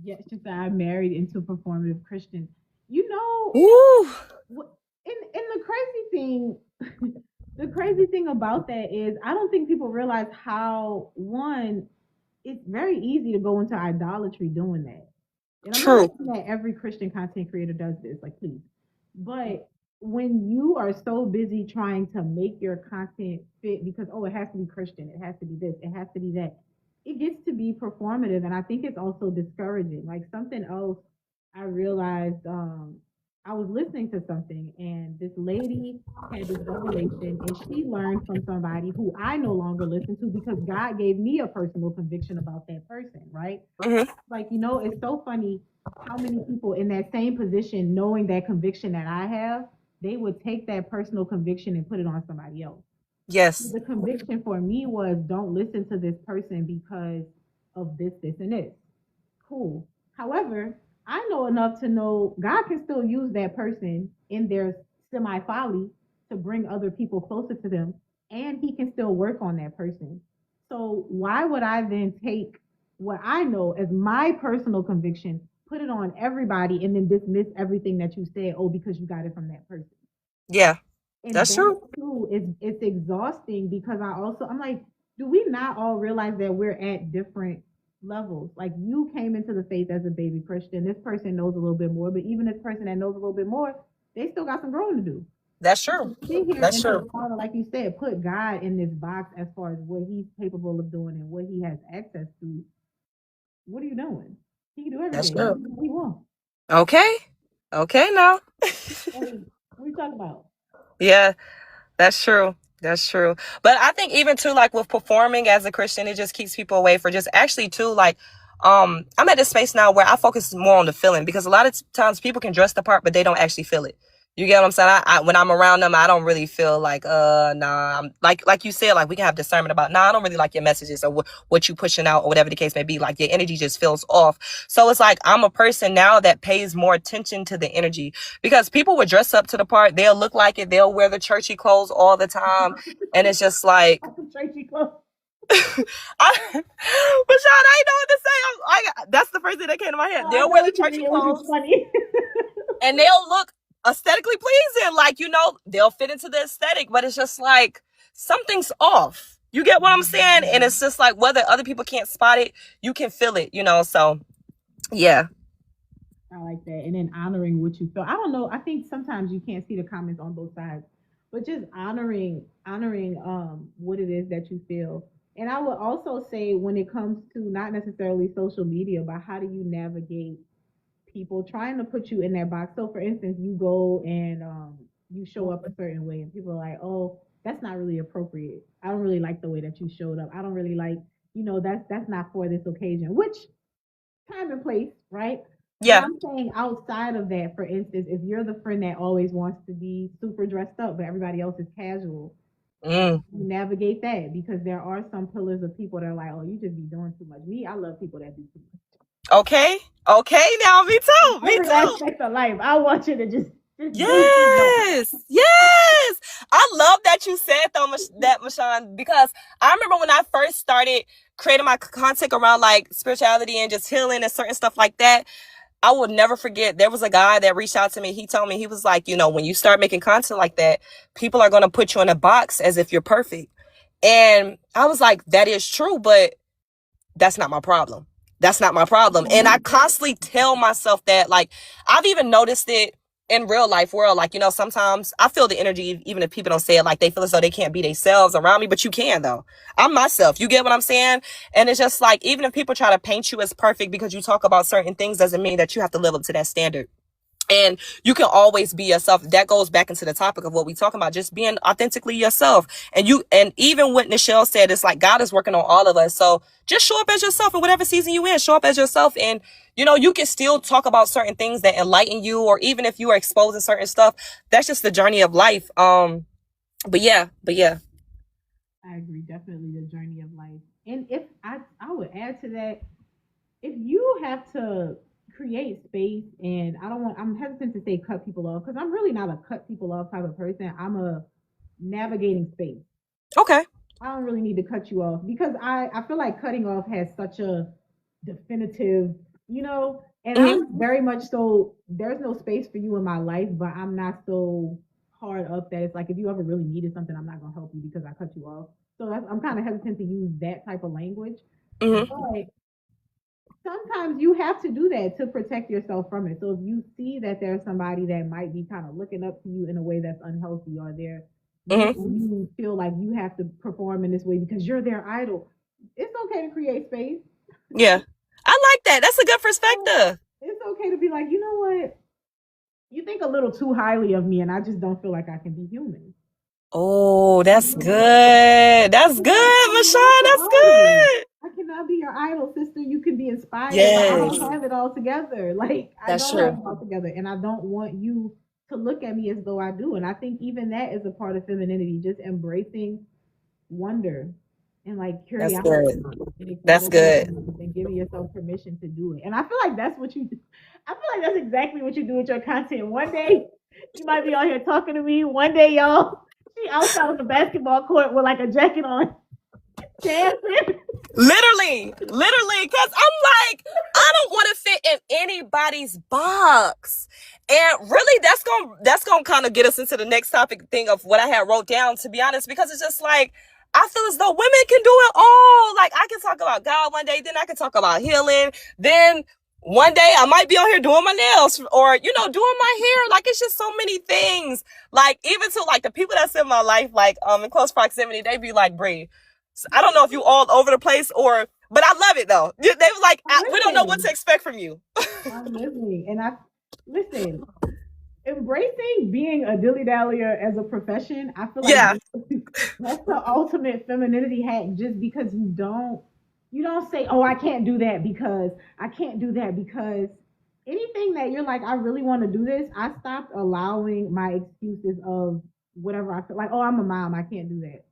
Yes, she said I married into performative Christian. You know, Ooh, and the crazy thing the crazy thing about that is I don't think people realize how one it's very easy to go into idolatry doing that. And I'm not true. saying that every Christian content creator does this, like please. But when you are so busy trying to make your content fit because oh it has to be Christian, it has to be this, it has to be that, it gets to be performative and I think it's also discouraging. Like something else I realized I was listening to something and this lady had this revelation and she learned from somebody who I no longer listen to because God gave me a personal conviction about that person, right? Hmm. Like, you know, it's so funny how many people in that same position, knowing that conviction that I have, they would take that personal conviction and put it on somebody else. Yes. The conviction for me was don't listen to this person because of this, and this. Cool. However, I know enough to know God can still use that person in their semi folly to bring other people closer to them, and He can still work on that person. So, why would I then take what I know as my personal conviction, put it on everybody, and then dismiss everything that you said, oh, because you got it from that person? Yeah, And that's that true. too is it's exhausting because I'm like, do we not all realize that we're at different levels? Like you came into the faith as a baby Christian. This person knows a little bit more, but even this person that knows a little bit more, they still got some growing to do. That's true. Sit here That's and to true. kind of like you said, put God in this box as far as what he's capable of doing and what he has access to. What are you doing? He can do That's everything. true. What do you want? Okay. Okay now. What are you talking about? Yeah, that's true. That's true. But I think even too, like with performing as a Christian, it just keeps people away for just actually too, like, I'm at this space now where I focus more on the feeling because a lot of times people can dress the part, but they don't actually feel it. You get what I'm saying? When I'm around them, I don't really feel like, nah, I'm like you said, like we can have discernment about, nah, I don't really like your messages or what you pushing out or whatever the case may be. Like your energy just feels off. So it's like, I'm a person now that pays more attention to the energy because people would dress up to the part. They'll look like it. They'll wear the churchy clothes all the time. And it's just like, Tracy Close. But Sean, I ain't know what to say. That's the first thing that came to my head. I They'll know wear the what you churchy mean, which is clothes funny. and they'll look aesthetically pleasing. Like, they'll fit into the aesthetic, but it's just like something's off. You get what I'm saying? And it's just like whether other people can't spot it, you can feel it, So yeah. I like that. And then honoring what you feel. I don't know. I think sometimes you can't see the comments on both sides, but just honoring what it is that you feel. And I would also say when it comes to not necessarily social media, but how do you navigate people trying to put you in that box. So for instance, you go and you show up a certain way and people are like, "Oh, that's not really appropriate. I don't really like the way that you showed up. I don't really like, that's not for this occasion." Which time and place, right? But Yeah. I'm saying outside of that, for instance, if you're the friend that always wants to be super dressed up, but everybody else is casual, Mm. you navigate that because there are some pillars of people that are like, oh, you just be doing too much. Me, I love people that do too much. Okay. Okay. Now, me In too. Me every too. aspect of life, I want you to just do too much. Yes, yes. I love that you said though, that Mashawn, because I remember when I first started creating my content around like spirituality and just healing and certain stuff like that. I will never forget. There was a guy that reached out to me. He told me, he was like, when you start making content like that, people are going to put you in a box as if you're perfect. And I was like, that is true, but that's not my problem. That's not my problem. And I constantly tell myself that, like, I've even noticed it in real life world. Like, sometimes I feel the energy, even if people don't say it, like they feel as though they can't be themselves around me, but you can though. I'm myself. You get what I'm saying? And it's just like, even if people try to paint you as perfect because you talk about certain things, doesn't mean that you have to live up to that standard. And you can always be yourself. That goes back into the topic of what we talking about, just being authentically yourself. And even what Nichelle said, it's like God is working on all of us. So just show up as yourself in whatever season you in. Show up as yourself, and you can still talk about certain things that enlighten you, or even if you are exposing certain stuff. That's just the journey of life. But yeah. I agree, definitely the journey of life. And if I would add to that, if you have to create space, and I'm hesitant to say cut people off because I'm really not a cut people off type of person. I'm a navigating space. Okay. I don't really need to cut you off because I feel like cutting off has such a definitive, and Hmm. I'm very much so there's no space for you in my life, but I'm not so hard up that it's like if you ever really needed something, I'm not gonna help you because I cut you off. So I'm kind of hesitant to use that type of language. Hmm. But sometimes you have to do that to protect yourself from it. So if you see that there's somebody that might be kind of looking up to you in a way that's unhealthy, or they're Hmm. making you feel like you have to perform in this way because you're their idol, it's okay to create space. Yeah. I like that. That's a good perspective. It's okay to be like, you know what? You think a little too highly of me, and I just don't feel like I can be human. Oh, that's good. That's good, I'm not Mashawn. your That's idol. good. I cannot be your idol, sister. You can be inspired, but I Yes, don't have it all together. Like I that's don't have true. it all together, and I don't want you to look at me as though I do. And I think even that is a part of femininity, just embracing wonder and like That's curiosity good. and That's exposing good. things and giving yourself permission to do it. And I feel like that's what you do. I feel like that's exactly what you do with your content. One day you might be out here talking to me. One day, y'all, she outside on the basketball court with like a jacket on, dancing. Literally, because I'm like, I don't want to fit in anybody's box. And really, that's gonna kind of get us into the next topic thing of what I had wrote down, to be honest, because it's just like I feel as though women can do it all. Like I can talk about God one day, then I can talk about healing, then one day I might be on here doing my nails or doing my hair. Like it's just so many things. Like even to like the people that's in my life, like in close proximity, they be like, Bree, I don't know if you all over the place but I love it though. They was like, I'm we don't know what to listening. expect from you. I'm listening. And I listen, embracing being a dilly dallyer as a profession, I feel like Yeah. that's the ultimate femininity hack just because you don't say, oh, I can't do that because I can't do that because anything that you're like, I really want to do this, I stopped allowing my excuses of whatever I feel like, oh, I'm a mom, I can't do that.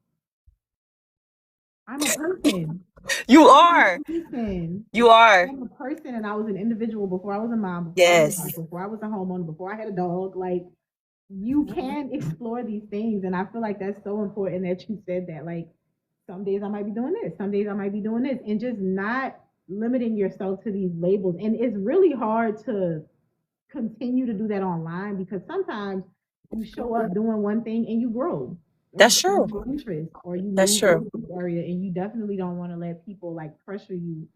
I'm a person. You I'm are. a person. You are. I'm a person and I was an individual before I was a mom, before I was a wife, Yes. before I was a homeowner, before I had a dog. Like you can explore these things. And I feel like that's so important that you said that. Like some days I might be doing this, some days I might be doing this, and just not limiting yourself to these labels. And it's really hard to continue to do that online because sometimes you show up doing one thing and you grow or you That's true. change your interest or you That's move true. to this area and you definitely don't want to let people like pressure you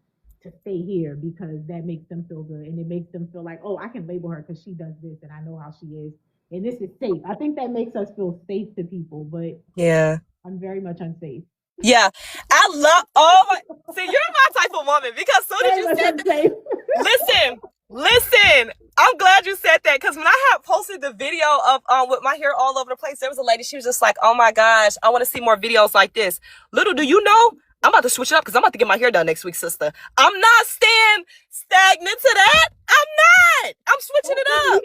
to stay here because that makes them feel good and it makes them feel like, oh, I can label her because she does this and I know how she is and this is safe. I think that makes us feel safe to people, but Yeah. I'm very much unsafe. Yeah. I love, oh my, see, you're my type of woman because soon as you said that, listen, I'm glad you said that because when I had posted the video of with my hair all over the place, there was a lady, she was just like, oh my gosh, I want to see more videos like this. Little do you know, I'm about to switch it up because I'm about to get my hair done next week, sister. I'm not staying stagnant to that. I'm switching it up.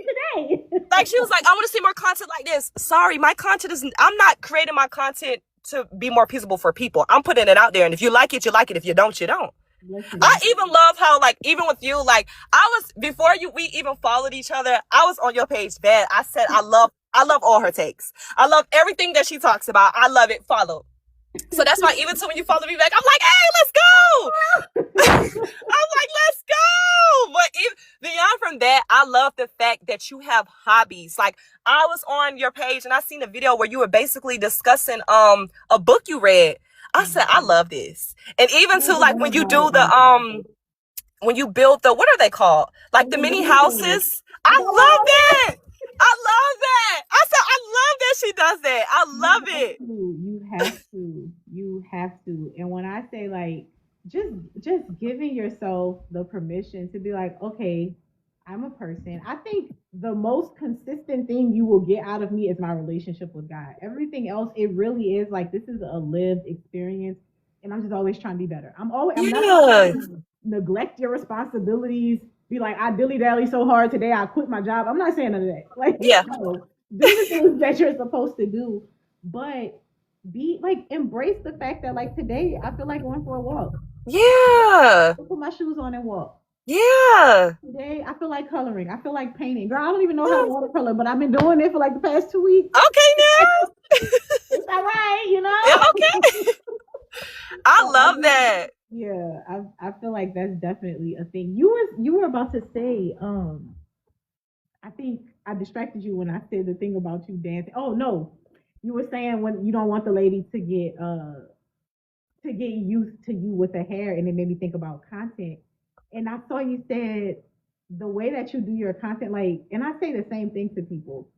Like, she was like, I want to see more content like this. Sorry, my content is, I'm not creating my content to be more peaceable for people. I'm putting it out there, and if you like it, you like it. If you don't, you don't. Listen. I even love how, like, even with you, like, I was, before we even followed each other, I was on your page bad. I said, I love all her takes. I love everything that she talks about. I love it. Follow. So that's why even so when you follow me back, I'm like, hey, let's go. I'm like, let's go. But beyond from that, I love the fact that you have hobbies. Like, I was on your page and I seen a video where you were basically discussing a book you read. I said, I love this. And even to, like, when you do the when you build the, what are they called? Like the mini houses. I love that. I love that. I said, I love that she does that. I love it. You have to. You have to. And when I say, like, just giving yourself the permission to be like, okay, I'm a person. I think the most consistent thing you will get out of me is my relationship with God. Everything else, it really is like, this is a lived experience. And I'm just always trying to be better. I'm not trying to neglect your responsibilities. Be like, I dilly-dally so hard today, I quit my job. I'm not saying none of that. Like, yeah. No, do the things that you're supposed to do. But be like, embrace the fact that, like, today I feel like going for a walk. Yeah. I'll put my shoes on and walk. Yeah. Today I feel like coloring. I feel like painting. Girl, I don't even know how to watercolor, but I've been doing it for like the past 2 weeks. Okay, now. It's all right, you know? Yeah, okay. I love that. Yeah, I feel like that's definitely a thing. You were about to say, I think I distracted you when I said the thing about you dancing. Oh no. You were saying when you don't want the lady to get used to you with the hair, and it made me think about content. And I saw you said the way that you do your content, like, and I say the same thing to people.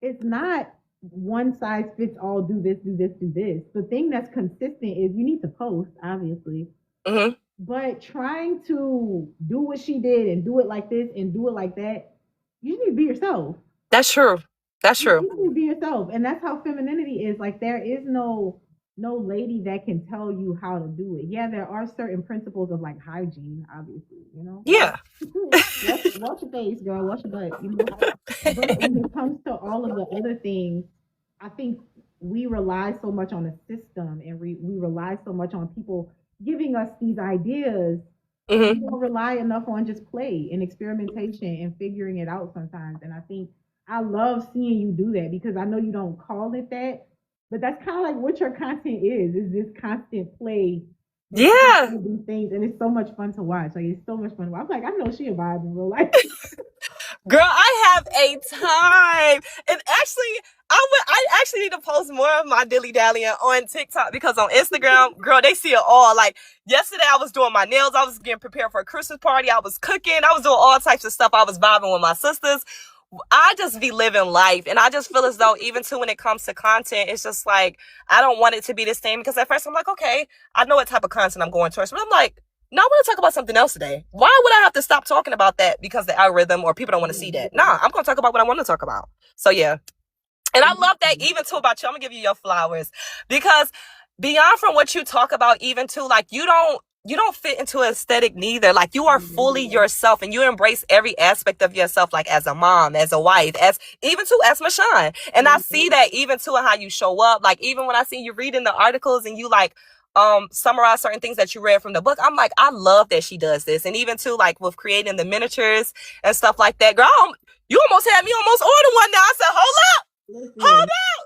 It's not one size fits all, do this, do this, do this. The thing that's consistent is you need to post, obviously. Mm-hmm. But trying to do what she did and do it like this and do it like that, you need to be yourself. That's true. That's true. You need to be yourself. And that's how femininity is. Like, there is no lady that can tell you how to do it. Yeah, there are certain principles of, like, hygiene, obviously, you know? Yeah. Wash your face, girl. Wash your butt, you know? But when it comes to all of the other things, I think we rely so much on a system, and we rely so much on people giving us these ideas. Mm-hmm. We don't rely enough on just play and experimentation and figuring it out sometimes. And I think I love seeing you do that, because I know you don't call it that, but that's kind of like what your content is this constant play. Yeah. These things, and it's so much fun to watch. Like, it's so much fun to watch. I'm like, I know she a vibe in real life. Girl, I have a time. And actually, I actually need to post more of my dilly-dallying on TikTok, because on Instagram, girl, they see it all. Like, yesterday I was doing my nails. I was getting prepared for a Christmas party. I was cooking. I was doing all types of stuff. I was vibing with my sisters. I just be living life. And I just feel as though even too when it comes to content, it's just like, I don't want it to be the same, because at first I'm like, okay, I know what type of content I'm going towards. But I'm like, no, I want to talk about something else today. Why would I have to stop talking about that because the algorithm or people don't want to see that? Nah, I'm going to talk about what I want to talk about. So yeah. And I love that even too about you. I'm going to give you your flowers, because beyond from what you talk about, even too, like, you don't fit into an aesthetic neither. Like, you are fully yourself, and you embrace every aspect of yourself, like as a mom, as a wife, as even too as Mashawn. And I see that even too in how you show up. Like, even when I see you reading the articles and you like summarize certain things that you read from the book, I'm like, I love that she does this. And even too, like, with creating the miniatures and stuff like that, girl, you almost had me almost order one now. I said, hold up.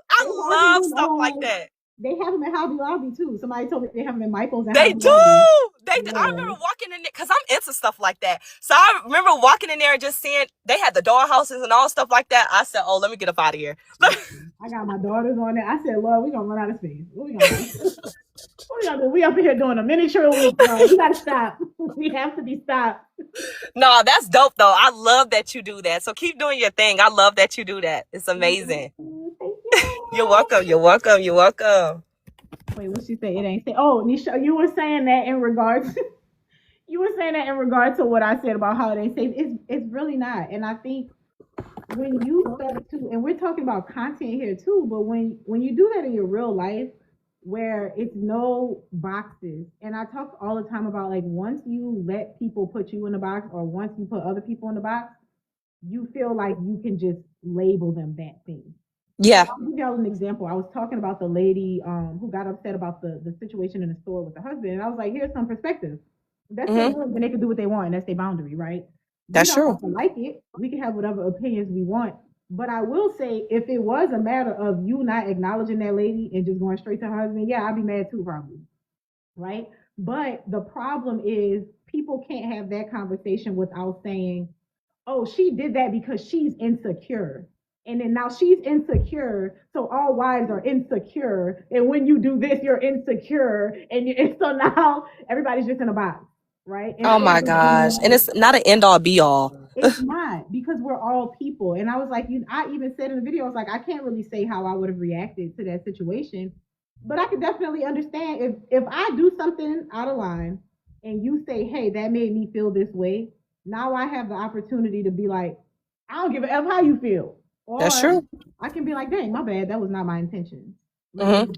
I love stuff like that. They have them in Hobby Lobby too. Somebody told me they have them in Michael's. And they do. They do. I remember walking in there, because I'm into stuff like that. So I remember walking in there and just seeing they had the dollhouses and all stuff like that. I said, oh, let me get up out of here. I got my daughters on there. I said, Lord, we're going to run out of space. What we gonna do? What we gonna do? We up here doing a miniature a week. No, we gotta stop. We have to be stopped. No, that's dope though. I love that you do that. So keep doing your thing. I love that you do that. It's amazing. Thank you. You're welcome. You're welcome. You're welcome. Wait, what she say? It ain't say. Oh, Nisha, you were saying that in regards. You were saying that in regard to what I said about holiday safe. It's really not, and I think when you start to, and we're talking about content here too, but when you do that in your real life, where it's no boxes, and I talk all the time about like once you let people put you in a box, or once you put other people in a box, you feel like you can just label them that thing. So Yeah. I'll give y'all an example. I was talking about the lady who got upset about the situation in the store with the husband, and I was like, here's some perspective. That's their Mm-hmm. room, and they can do what they want, and that's their boundary, right? We That's don't true. have to like it. We can have whatever opinions we want. But I will say, if it was a matter of you not acknowledging that lady and just going straight to her husband, yeah, I'd be mad too, probably, right? But the problem is, people can't have that conversation without saying, oh, she did that because she's insecure. And then now she's insecure, so all wives are insecure. And when you do this, you're insecure. And so now everybody's just in a box, right? Oh Instead my of just being gosh. And like, it's not an end all be all. it's not, because we're all people. And I was like, I even said in the video, I was like, I can't really say how I would have reacted to that situation, but I could definitely understand if I do something out of line and you say, hey, that made me feel this way. Now I have the opportunity to be like, I don't give a F how you feel. That's Or true. I can be like, dang, my bad. That was not my intention. Let Mm-hmm. me.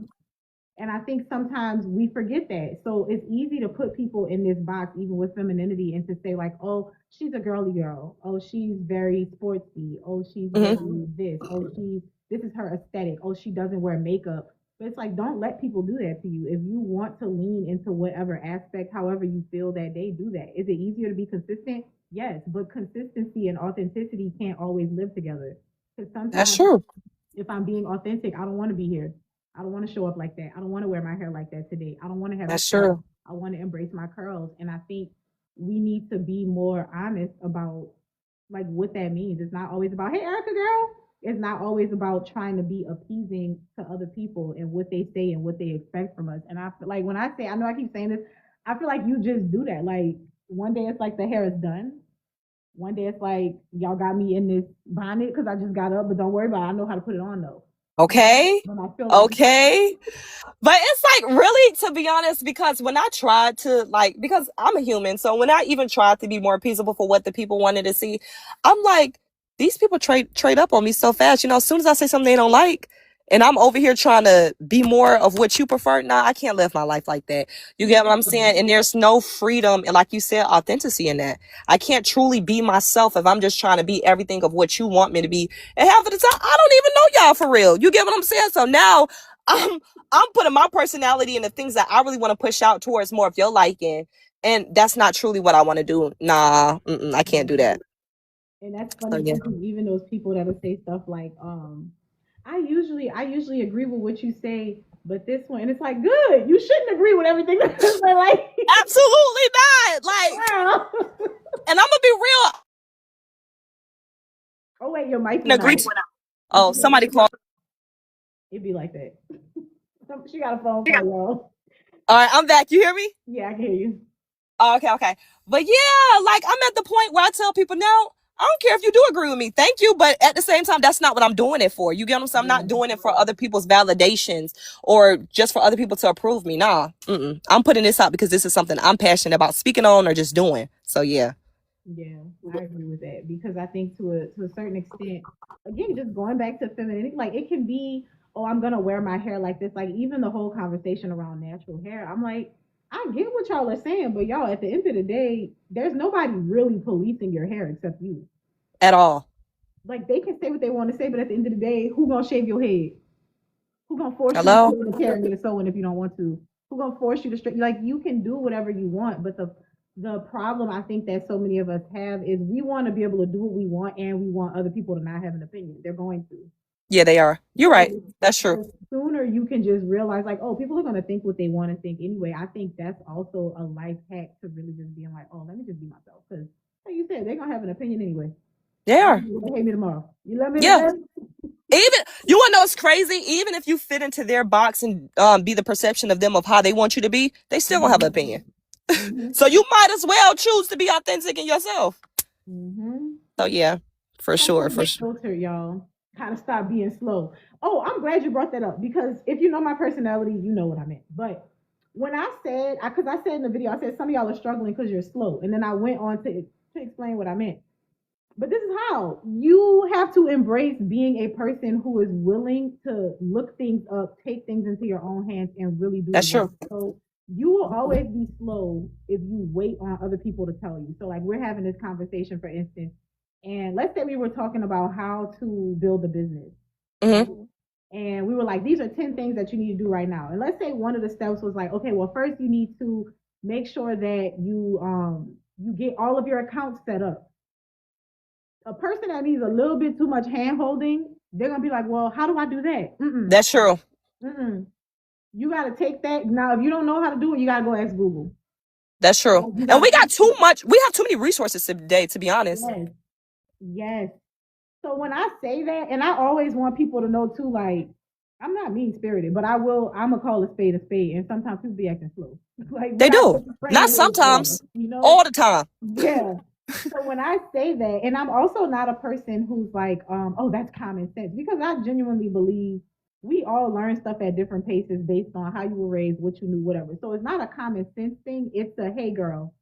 And I think sometimes we forget that. So it's easy to put people in this box, even with femininity, and to say, like, oh, she's a girly girl. Oh, she's very sportsy. Oh, she's Mm-hmm. very this. Oh, this is her aesthetic. Oh, she doesn't wear makeup. But it's like, don't let people do that to you. If you want to lean into whatever aspect, however you feel that day, do that. Is it easier to be consistent? Yes, but consistency and authenticity can't always live together. Because That's sometimes true. if I'm being authentic, I don't want to be here. I don't want to show up like that. I don't want to wear my hair like that today. I don't want to have this That's hair. true. I want to embrace my curls. And I think we need to be more honest about like what that means. It's not always about, hey, Erica girl. It's not always about trying to be appeasing to other people and what they say and what they expect from us. And I feel like when I say, I know I keep saying this, I feel like you just do that. Like one day it's like the hair is done. One day it's like y'all got me in this bonnet because I just got up, but don't worry about it. I know how to put it on though. Okay. When I feel like Okay. But it's like really, to be honest, because when I tried to like, because I'm a human, so when I even tried to be more peaceable for what the people wanted to see, I'm like, these people trade up on me so fast. You know, as soon as I say something they don't like, and I'm over here trying to be more of what you prefer, nah, I can't live my life like that. You get what I'm saying? And there's no freedom, and like you said, authenticity in that. I can't truly be myself if I'm just trying to be everything of what you want me to be. And half of the time, I don't even know y'all for real. You get what I'm saying? So now I'm I'm putting my personality and the things that I really want to push out towards more of your liking. And that's not truly what I want to do. Nah, I can't do that. and that's So funny yeah. too, because even those people that'll say stuff like, I usually agree with what you say, but this one, and it's like, good, you shouldn't agree with everything that they're like, Absolutely not. Like, wow. and I'm gonna be real. Oh wait, your mic And went agree out. to, What oh, you say? somebody called. It'd be like that. She got a phone call, y'all. All right, I'm back. You hear me? Yeah, I can hear you. Oh, okay. But yeah, like I'm at the point where I tell people now, I don't care if you do agree with me. Thank you. But at the same time, that's not what I'm doing it for. You get what I'm saying? I'm not Yeah, doing it for other people's validations or just for other people to approve me. Nah. I'm putting this out because this is something I'm passionate about speaking on or just doing. So yeah. yeah, I agree with that because I think to a certain extent, again, just going back to femininity, like it can be, oh, I'm gonna wear my hair like this. Like even the whole conversation around natural hair, I'm like, I get what y'all are saying, but y'all, at the end of the day, there's nobody really policing your hair except you. At all. Like they can say what they want to say, but at the end of the day, who gonna shave your head? Who gonna force you to Hello? sit in the chair and get a sew in if you don't want to? Who gonna force you to straight? Like you can do whatever you want, but the problem I think that so many of us have is we want to be able to do what we want, and we want other people to not have an opinion. They're going to. Yeah, they are. You're right. So That's true. the sooner you can just realize, like, oh, people are gonna think what they want to think anyway. I think that's also a life hack to really just being like, oh, let me just be myself, because like you said, they're gonna have an opinion anyway. They I are. don't know, they hate me tomorrow. You let me Yeah. know. Even you want to know what's crazy? Even if you fit into their box and be the perception of them of how they want you to be, they still gonna have an opinion. So you might as well choose to be authentic in yourself. So yeah, for sure. Filter, y'all. Kind of stop being slow. Oh, I'm glad you brought that up because if you know my personality, you know what I meant. But when I said, because I said in the video, I said some of y'all are struggling because you're slow, and then I went on to explain what I meant. But this is how you have to embrace being a person who is willing to look things up, take things into your own hands, and really do. That's true. So you will always be slow if you wait on other people to tell you. So like we're having this conversation, for instance, and let's say we were talking about how to build a business. Mm-hmm. And we were like, these are 10 things that you need to do right now. And let's say one of the steps was like, okay, well, first you need to make sure that you get all of your accounts set up. A person that needs a little bit too much hand holding, they're gonna be like, well, how do I do that? That's true. You gotta take that. Now, if you don't know how to do it, you gotta go ask Google. That's true. And we got too much, we have too many resources today, to be honest. Yes. So when I say that, and I always want people to know too, like, I'm not mean spirited, but I'm gonna call a spade, and sometimes people be acting slow. Like they do. Not sometimes, you know, all the time. Yeah. So when I say that, and I'm also not a person who's like, oh, that's common sense, because I genuinely believe we all learn stuff at different paces based on how you were raised, what you knew, whatever. So it's not a common sense thing. It's a, hey, girl,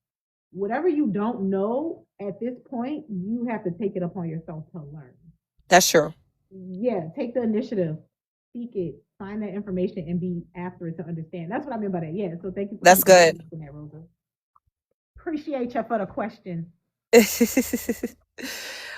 whatever you don't know at this point, you have to take it upon yourself to learn. That's true. Yeah, take the initiative, seek it, find that information, and be after it to understand. That's what I mean by that. Yeah. So thank you. That's good. That, Rosa. Appreciate you for the question.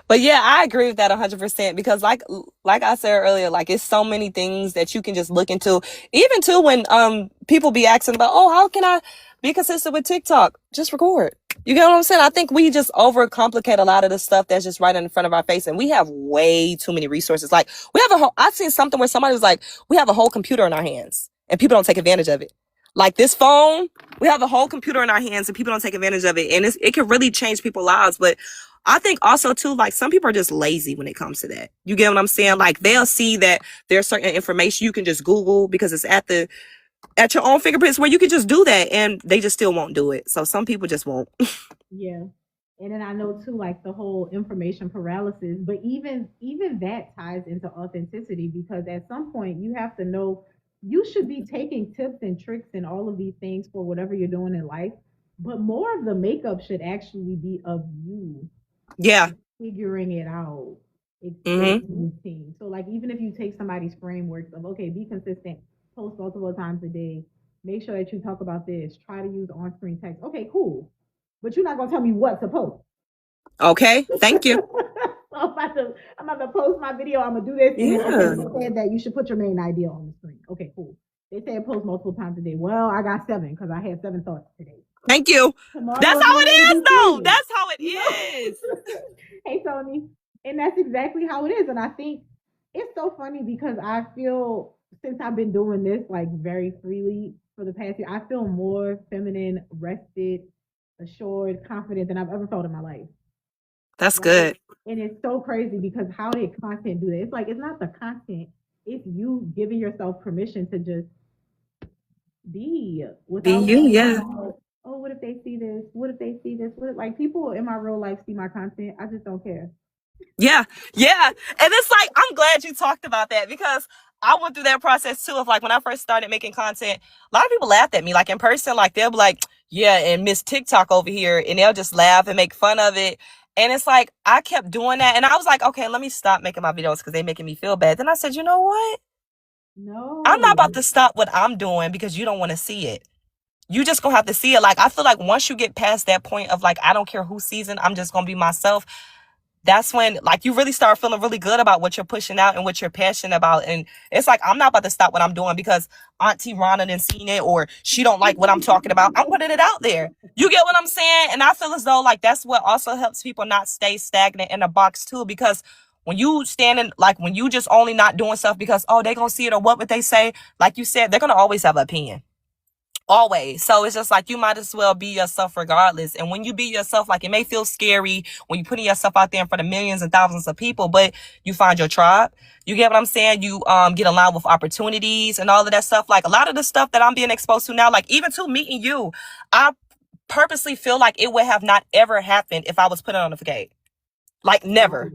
But yeah, I agree with that 100% because like I said earlier, like it's so many things that you can just look into. Even too when people be asking about, oh, how can I be consistent with TikTok? Just record. You get what I'm saying? I think we just overcomplicate a lot of the stuff that's just right in front of our face, and we have way too many resources. Like we have I've seen something where somebody was like, we have a whole computer in our hands and people don't take advantage of it. Like this phone, we have a whole computer in our hands and people don't take advantage of it. And it can really change people's lives. But I think also too, like some people are just lazy when it comes to that. You get what I'm saying? Like they'll see that there's certain information you can just Google because it's at your own fingerprints where you can just do that, and they just still won't do it. So some people just won't. Yeah. And then I know too, like the whole information paralysis, but even that ties into authenticity, because at some point you have to know you should be taking tips and tricks and all of these things for whatever you're doing in life, but more of the makeup should actually be of you. Yeah. Figuring it out. So like even if you take somebody's frameworks of, okay, be consistent, post multiple times a day, make sure that you talk about this, try to use on-screen text. Okay, cool. But you're not gonna tell me what to post. Okay, thank you. I'm about to post my video. I'm gonna do this. Yeah. And they said that you should put your main idea on the screen. Okay, cool. They said post multiple times a day. Well, I got 7 because I had 7 thoughts today. Thank you. That's how it is, though. That's how it is. Hey, Tony. And that's exactly how it is. And I think it's so funny because I feel since I've been doing this like very freely for the past year, I feel more feminine, rested, assured, confident than I've ever felt in my life. That's good. And it's so crazy because how did content do that? It's like, it's not the content, it's you giving yourself permission to just be without you. Yeah. Oh, what if they see this? What if they see this? Like people in my real life see my content. I just don't care. Yeah. And it's like, I'm glad you talked about that because I went through that process too of like when I first started making content, a lot of people laughed at me like in person, like they'll be like, yeah, and Miss TikTok over here, and they'll just laugh and make fun of it. And it's like, I kept doing that. And I was like, okay, let me stop making my videos because they're making me feel bad. Then I said, you know what? No. I'm not about to stop what I'm doing because you don't want to see it. You just gonna have to see it. Like, I feel like once you get past that point of like, I don't care who sees it, I'm just gonna be myself. That's when like you really start feeling really good about what you're pushing out and what you're passionate about. And it's like, I'm not about to stop what I'm doing because Auntie Ronna done seen it or she don't like what I'm talking about. I'm putting it out there. You get what I'm saying? And I feel as though like that's what also helps people not stay stagnant in a box too, because when you standing, like when you just only not doing stuff because, oh, they gonna see it or what would they say? Like you said, they're gonna always have an opinion. Always. So it's just like you might as well be yourself regardless. And when you be yourself, like it may feel scary when you're putting yourself out there in front of millions and thousands of people, but you find your tribe. You get what I'm saying? You get aligned with opportunities and all of that stuff. Like a lot of the stuff that I'm being exposed to now, like even to meeting you, I purposely feel like it would have not ever happened if I was put on a facade. Like never.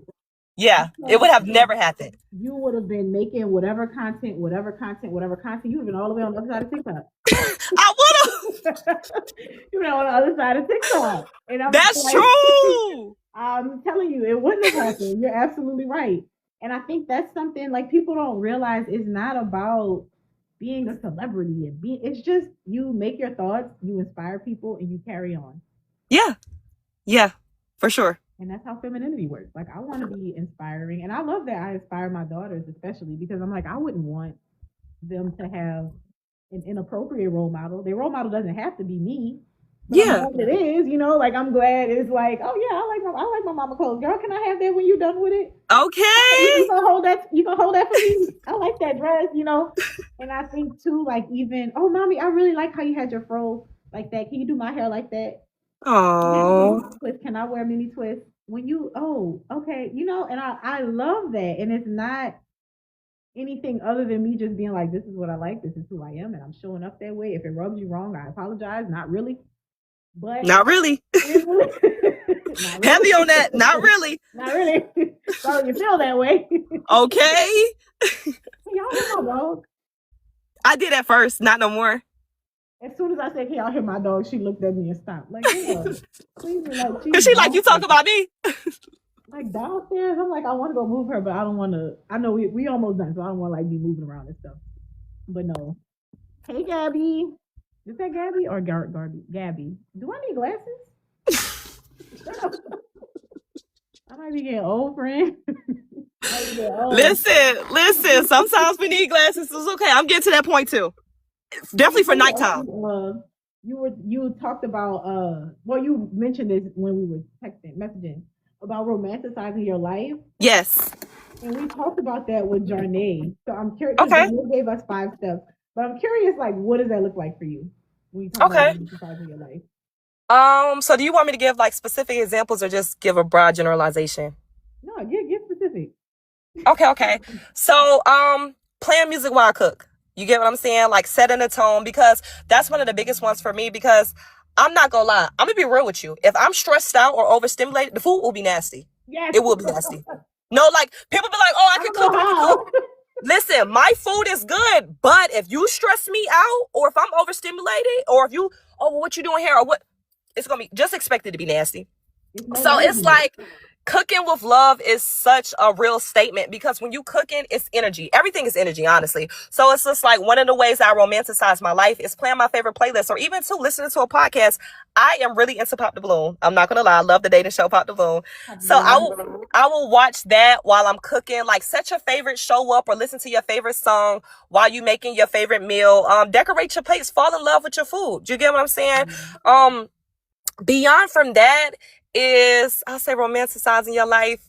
Yeah, it would have never happened. You would have been making whatever content. You would have been all the way on the other side of TikTok. I would have. You know, on the other side of TikTok. And That's like, true. I'm telling you, it wouldn't have happened. You're absolutely right. And I think that's something like people don't realize it's not about being a celebrity and it's just you make your thoughts, you inspire people, and you carry on. Yeah, for sure. And that's how femininity works. Like I want to be inspiring, and I love that I inspire my daughters, especially because I'm like I wouldn't want them to have an inappropriate role model. Their role model doesn't have to be me. Yeah, it is. You know, like I'm glad it's like, oh yeah, I like my mama clothes. Girl, can I have that when you're done with it? Okay. You can hold that. You can hold that for me. I like that dress. You know, and I think too, like even mommy, I really like how you had your fro like that. Can you do my hair like that? Oh, can I wear mini twists? When you okay, you know, and I love that, and it's not anything other than me just being like, this is what I like, this is who I am, and I'm showing up that way. If it rubs you wrong, I apologize. Not really, but not really. Not really. Heavy on that. Not really. Not really. Sorry, you feel that way. Okay. Y'all hear my dog? I did at first, not no more. As soon as I said, "Hey, y'all hear my dog," she looked at me and stopped. Like, yeah, please, like, cause she like you talk about me. Like downstairs, I'm like, I want to go move her, but I don't want to. I know we almost done, so I don't want to like be moving around and stuff. But no. Hey, Gabby. Is that Gabby or Gabby? Do I need glasses? I might be getting old, friend. Listen. Sometimes we need glasses. It's okay. I'm getting to that point too. Definitely for nighttime. You talked about well, you mentioned this when we were messaging about romanticizing your life. Yes. And we talked about that with Jarnay. So I'm curious. Okay. You gave us 5 steps, but I'm curious, like, what does that look like for you when you talk about romanticizing your life? So do you want me to give like specific examples or just give a broad generalization? No, get specific. Okay. So, playing music while I cook. You get what I'm saying? Like setting a tone, because that's one of the biggest ones for me, because I'm not gonna lie. I'm gonna be real with you. If I'm stressed out or overstimulated, the food will be nasty. Yes. It will be nasty. No, like people be like, oh, I can cook. Listen, my food is good, but if you stress me out, or if I'm overstimulated, or if you, well, what you doing here, or what, it's gonna be, just expect it to be nasty. So it's like, cooking with love is such a real statement, because when you cooking, it's energy. Everything is energy, honestly. So it's just like one of the ways I romanticize my life is playing my favorite playlist, or even to listening to a podcast. I am really into Pop the Balloon. I'm not gonna lie, I love the dating show Pop the Balloon. So I will watch that while I'm cooking. Like set your favorite show up or listen to your favorite song while you making your favorite meal. Decorate your plates. Fall in love with your food. Do you get what I'm saying? Beyond from that is, I'll say, romanticizing your life.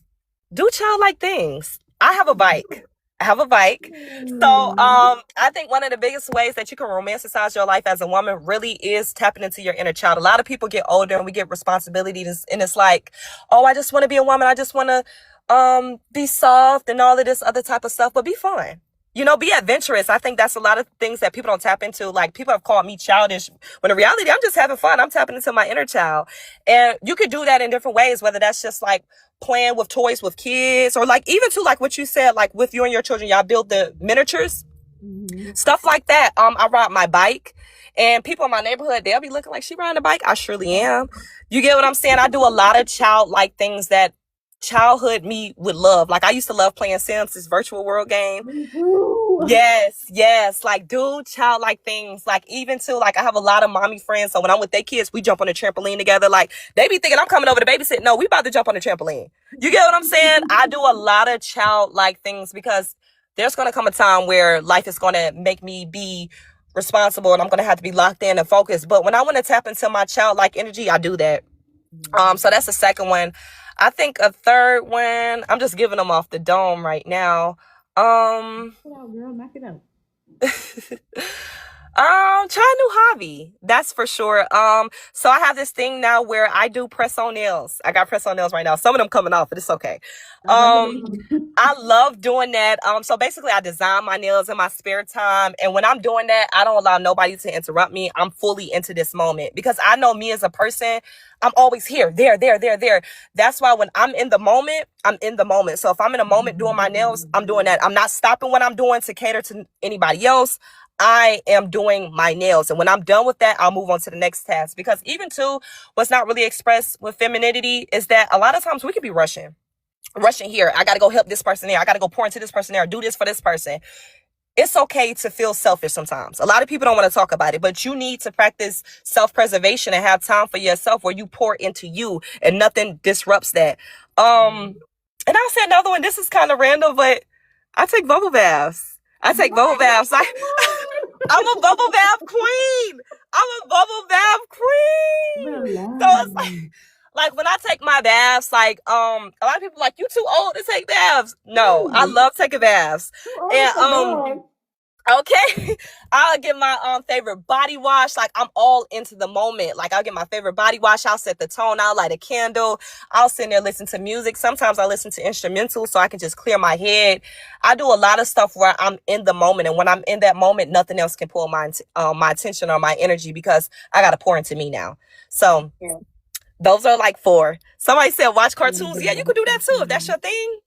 Do childlike things. I have a bike. So I think one of the biggest ways that you can romanticize your life as a woman really is tapping into your inner child. A lot of people get older and we get responsibilities, and it's like, oh, I just want to be a woman. I just want to be soft and all of this other type of stuff, but be fun. You know, be adventurous. I think that's a lot of things that people don't tap into. Like, people have called me childish, when in reality, I'm just having fun. I'm tapping into my inner child. And you could do that in different ways, whether that's just like playing with toys with kids, or like even to like what you said, like with you and your children, y'all build the miniatures, stuff like that. I ride my bike, and people in my neighborhood, they'll be looking like, she riding a bike. I surely am. You get what I'm saying? I do a lot of childlike things that childhood me would love. Like I used to love playing Sims, this virtual world game. Yes. Like do childlike things. Like even to like, I have a lot of mommy friends, so when I'm with their kids, we jump on the trampoline together. Like they be thinking I'm coming over to babysit. No, we about to jump on the trampoline. You get what I'm saying? I do a lot of childlike things, because there's going to come a time where life is going to make me be responsible, and I'm going to have to be locked in and focused. But when I want to tap into my childlike energy, I do that. So that's the second one. I think a third one, I'm just giving them off the dome right now. Knock it out, girl. Knock it Try a new hobby. That's for sure. So I have this thing now where I do press on nails. I got press on nails right now. Some of them coming off, but it's okay. I love doing that. So basically I design my nails in my spare time. And when I'm doing that, I don't allow nobody to interrupt me. I'm fully into this moment because I know me as a person, I'm always here, there. That's why when I'm in the moment, I'm in the moment. So if I'm in a moment doing my nails, I'm doing that. I'm not stopping what I'm doing to cater to anybody else. I am doing my nails. And when I'm done with that, I'll move on to the next task. Because even too, what's not really expressed with femininity is that a lot of times we could be rushing here. I got to go help this person there. I got to go pour into this person there. Do this for this person. It's okay to feel selfish sometimes. A lot of people don't want to talk about it, but you need to practice self-preservation and have time for yourself where you pour into you and nothing disrupts that. And I'll say another one. This is kind of random, but I take bubble baths. Bubble baths. I'm a bubble bath queen. So it's like when I take my baths, like a lot of people are like, you too old to take baths. No, I love taking baths. And okay, I'll get my favorite body wash. Like I'm all into the moment. Like I'll get my favorite body wash. I'll set the tone. I'll light a candle. I'll sit there listen to music. Sometimes I listen to instrumentals so I can just clear my head. I do a lot of stuff where I'm in the moment, and when I'm in that moment, nothing else can pull my attention or my energy because I got to pour into me now. So those are like 4. Somebody said watch cartoons. Yeah, you could do that too if that's your thing.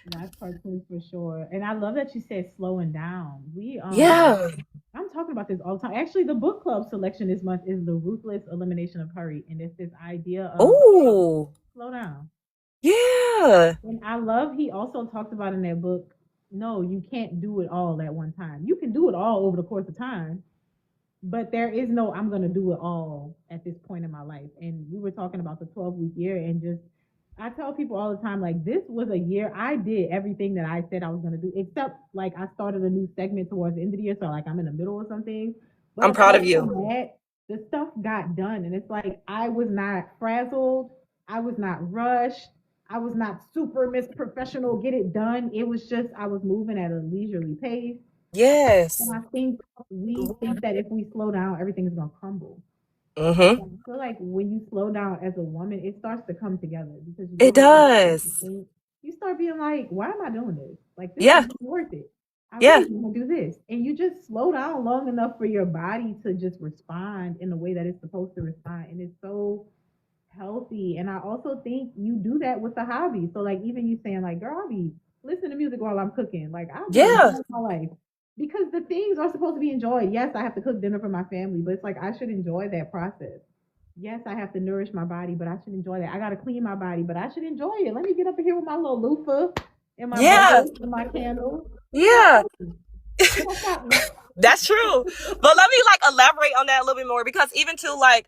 That's cartoons for sure. And I love that you said slowing down. Yeah. I'm talking about this all the time. Actually, the book club selection this month is the ruthless elimination of hurry. And it's this idea of slow down. Yeah. And I love he also talked about in that book, no, you can't do it all at one time. You can do it all over the course of time, but there is no I'm gonna do it all at this point in my life. And we were talking about the 12-week year and just I tell people all the time, like this was a year I did everything that I said I was gonna do, except like I started a new segment towards the end of the year, so like I'm in the middle of some things. But I'm proud of apart from you. that, the stuff got done, and it's like I was not frazzled, I was not rushed, I was not super miss professional, get it done. It was just I was moving at a leisurely pace. And Yes. I think we think that if we slow down, everything is gonna crumble. Mm-hmm. I feel like when you slow down as a woman, it starts to come together because you It really does. you start being like, why am I doing this? Like this Yeah. is worth it. I Yeah. really want to do this. And you just slow down long enough for your body to just respond in the way that it's supposed to respond. And it's so healthy. And I also think you do that with the hobby. So like even you saying like, girl, I'll be listening to music while I'm cooking. Like I'll be Yeah. enjoying my life. Because the things are supposed to be enjoyed. Yes, I have to cook dinner for my family, but it's like I should enjoy that process. Yes, I have to nourish my body, but I should enjoy that. I gotta clean my body, but I should enjoy it. Let me get up in here with my little loofah and my Yeah. bubbles and my candle. Yeah. Me. That's true. But let me like elaborate on that a little bit more because even to like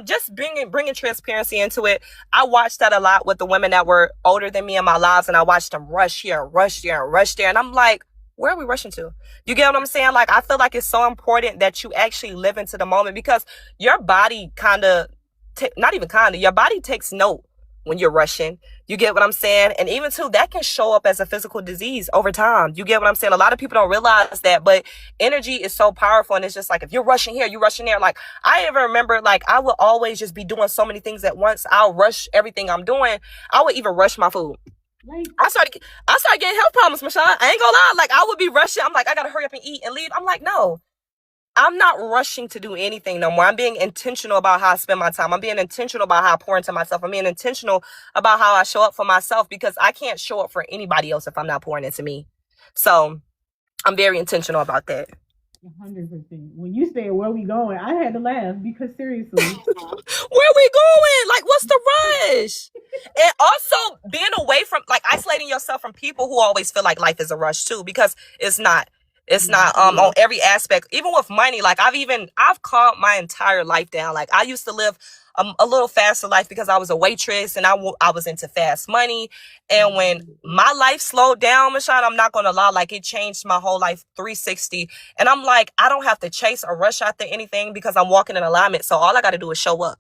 just bringing transparency into it. I watched that a lot with the women that were older than me in my lives, and I watched them rush here and rush there and rush there, and I'm like, where are we rushing to? You get what I'm saying? Like I feel like it's so important that you actually live into the moment because your body kind of not even kind of your body takes note when you're rushing. You get what I'm saying? And even too, that can show up as a physical disease over time. You get what I'm saying? A lot of people don't realize that, but energy is so powerful. And it's just like, if you're rushing here, you're rushing there. Like I even remember, like I would always just be doing so many things at once. I'll rush everything I'm doing. I would even rush my food. Like, I started getting health problems, Michelle. I ain't gonna lie. Like I would be rushing. I'm like, I gotta hurry up and eat and leave. I'm like, no, I'm not rushing to do anything no more. I'm being intentional about how I spend my time. I'm being intentional about how I pour into myself. I'm being intentional about how I show up for myself because I can't show up for anybody else if I'm not pouring into me. So I'm very intentional about that. 100%. When you said where we going, I had to laugh because seriously, where we going? Like, what's the rush? And also being away from, like, isolating yourself from people who always feel like life is a rush too, because it's not. It's not on every aspect. Even with money, like I've calmed my entire life down. Like I used to live a little faster life because I was a waitress and I was into fast money. And when my life slowed down, Michonne, I'm not going to lie, like it changed my whole life 360. And I'm like, I don't have to chase or rush after anything because I'm walking in alignment. So all I got to do is show up.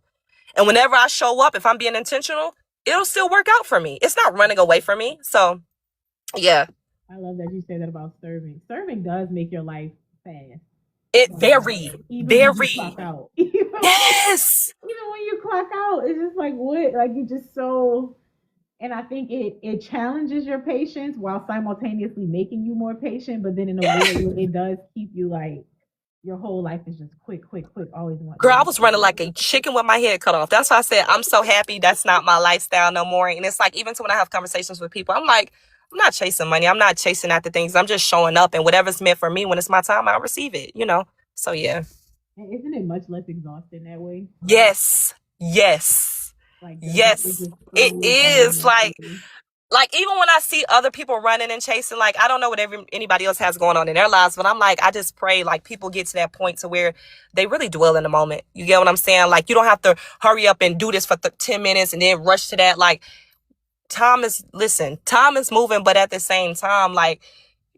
And whenever I show up, if I'm being intentional, it'll still work out for me. It's not running away from me. So yeah. I love that you say that about serving. Serving does make your life fast. It Like, very, even when you clock very. out, Yes. even when you clock out, it's just like what, like you just so. And I think it challenges your patience while simultaneously making you more patient. But then in a weird Yeah. way, it does keep you like your whole life is just quick, quick, quick, always wanting to Girl, I do was running something. like a chicken with my head cut off. That's why I said I'm so happy that's not my lifestyle no more. And it's like, even to when I have conversations with people, I'm like, I'm not chasing money. I'm not chasing after things. I'm just showing up, and whatever's meant for me when it's my time, I'll receive it, you know? So yeah. And isn't it much less exhausting that way? Yes. Yes. Like it Yes. just It flows a little is more easily. like even when I see other people running and chasing, like I don't know what anybody else has going on in their lives, but I'm like, I just pray like people get to that point to where they really dwell in the moment. You get what I'm saying? Like you don't have to hurry up and do this for 10 minutes and then rush to that. Like time is moving, but at the same time, like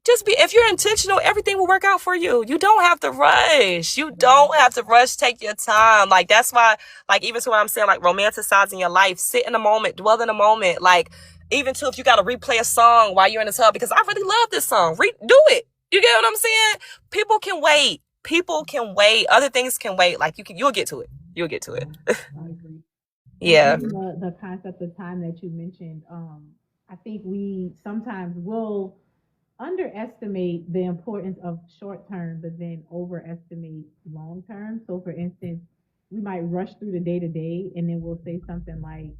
just be, if you're intentional, everything will work out for you. You don't have to rush. You don't have to rush. Take your time. Like that's why, like even to what I'm saying, like romanticizing your life, sit in the moment, dwell in the moment. Like even to if you got to replay a song while you're in the tub, because I really love this song, do it. You get what I'm saying? People can wait. People can wait. Other things can wait. Like you'll get to it. You'll get to it. I agree. And Yeah. even the concept of time that you mentioned, I think we sometimes will underestimate the importance of short term, but then overestimate long term. So, for instance, we might rush through the day to day, and then we'll say something like,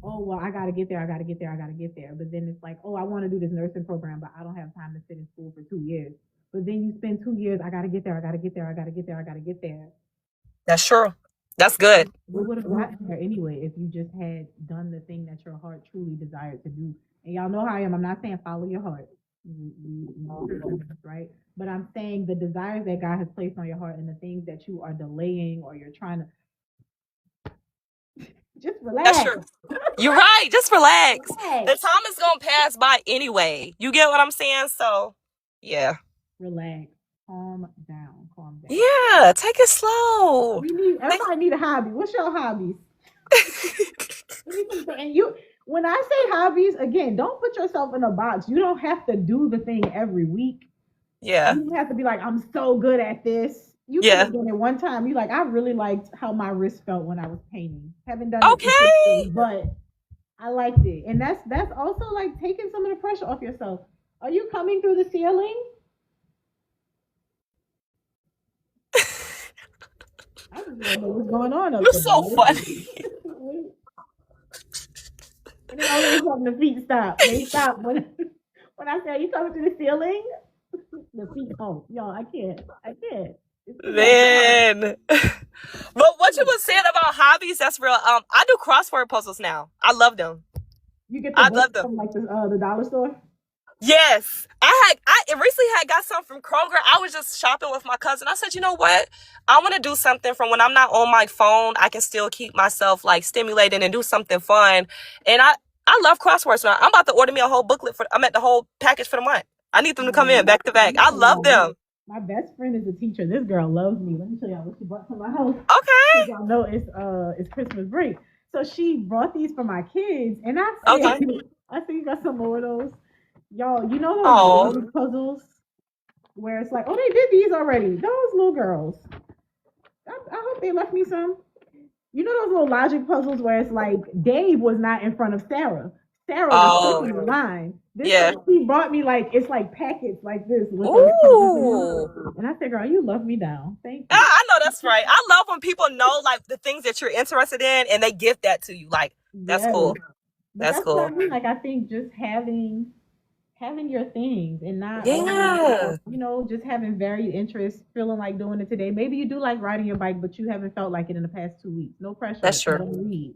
"Oh, well, I got to get there. I got to get there. I got to get there." But then it's like, "Oh, I want to do this nursing program, but I don't have time to sit in school for 2 years." But then you spend 2 years. I got to get there. I got to get there. I got to get there. I got to get there. That's true. That's good. We would have gotten there anyway if you just had done the thing that your heart truly desired to do. And y'all know how I am. I'm not saying follow your heart. Right? But I'm saying the desires that God has placed on your heart and the things that you are delaying or you're trying to just That's relax. true. You're right. Just relax. Relax. The time is gonna pass by anyway. You get what I'm saying? So, yeah. Relax. Calm down. Calm down. Yeah. Take it slow. Everybody need a hobby. What's your hobbies? And you, when I say hobbies, again, don't put yourself in a box. You don't have to do the thing every week. Yeah. You don't have to be like, I'm so good at this. You could Yeah. have done it one time. You like, I really liked how my wrist felt when I was painting. Haven't done it in 6 years, Okay. but I liked it. And that's also like taking some of the pressure off yourself. Are you coming through the ceiling? I just want to know what's going on up You're so there. funny. And then all of a sudden the feet stop. They stop when I say, are you coming through the ceiling? The feet, oh, y'all, I can't. I can't. It's too much. Man. But what you was saying about hobbies, that's real. I do crossword puzzles now. I love them. You get the I book love them. from like the dollar store? Yes. I recently had got some from Kroger. I was just shopping with my cousin. I said, you know what? I want to do something from when I'm not on my phone. I can still keep myself like stimulated and do something fun. And I love crosswords now. I'm about to order me a whole booklet I'm at the whole package for the month. I need them to come in back to back. I love them. My best friend is a teacher. This girl loves me. Let me tell y'all what she brought to my house. Okay. Y'all know it's Christmas break. So she brought these for my kids, and Okay. I see you got some more of those. Y'all, you know those Oh. logic puzzles where it's like, oh, they did these already. Those little girls. I hope they left me some. You know those little logic puzzles where it's like Dave was not in front of Sarah. Sarah was in the line. This he brought me like it's like packets like this with Ooh. and I said, girl, you love me down. Thank you. I know that's right. I love when people know like the things that you're interested in and they give that to you. Like that's cool. That's cool. What I mean. Like I think just having your things and not just having varied interests, feeling like doing it today. Maybe you do like riding your bike, but you haven't felt like it in the past 2 weeks. No pressure. That's true. Read.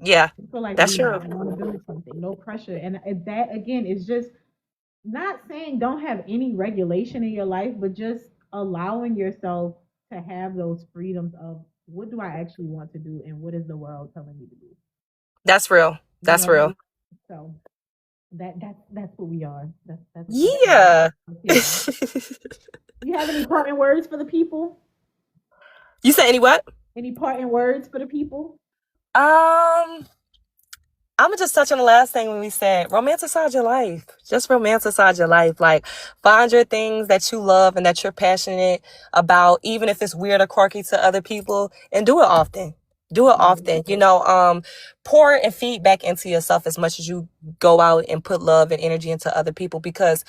Yeah, you feel like that's true. I want to build something. No pressure, and that again is just not saying don't have any regulation in your life, but just allowing yourself to have those freedoms of what do I actually want to do and what is the world telling me to do. That's real. That's real. So that's what we are. That's yeah. You have any parting words for the people? You say any what? Any parting words for the people? I'm gonna just touch on the last thing when we said romanticize your life. Just romanticize your life. Like, find your things that you love and that you're passionate about, even if it's weird or quirky to other people, and do it often. Do it often. You know, pour and feed back into yourself as much as you go out and put love and energy into other people, because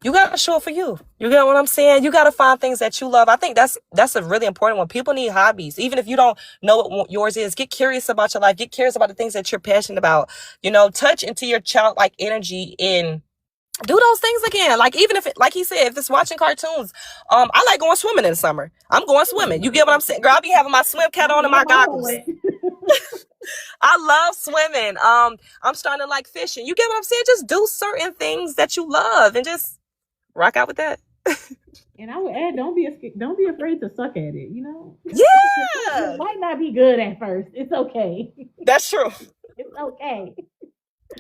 you gotta show up for you. You get what I'm saying? You gotta find things that you love. I think that's a really important one. People need hobbies. Even if you don't know what yours is, get curious about your life. Get curious about the things that you're passionate about. You know, touch into your childlike energy and do those things again. Like, even if it, like he said, if it's watching cartoons, I like going swimming in the summer. I'm going swimming. You get what I'm saying? Girl, I be having my swim cap on and my goggles. I love swimming. I'm starting to like fishing. You get what I'm saying? Just do certain things that you love and just rock out with that. And I would add, don't be afraid to suck at it. You know, Yeah, it might not be good at first. It's okay. that's true. It's okay.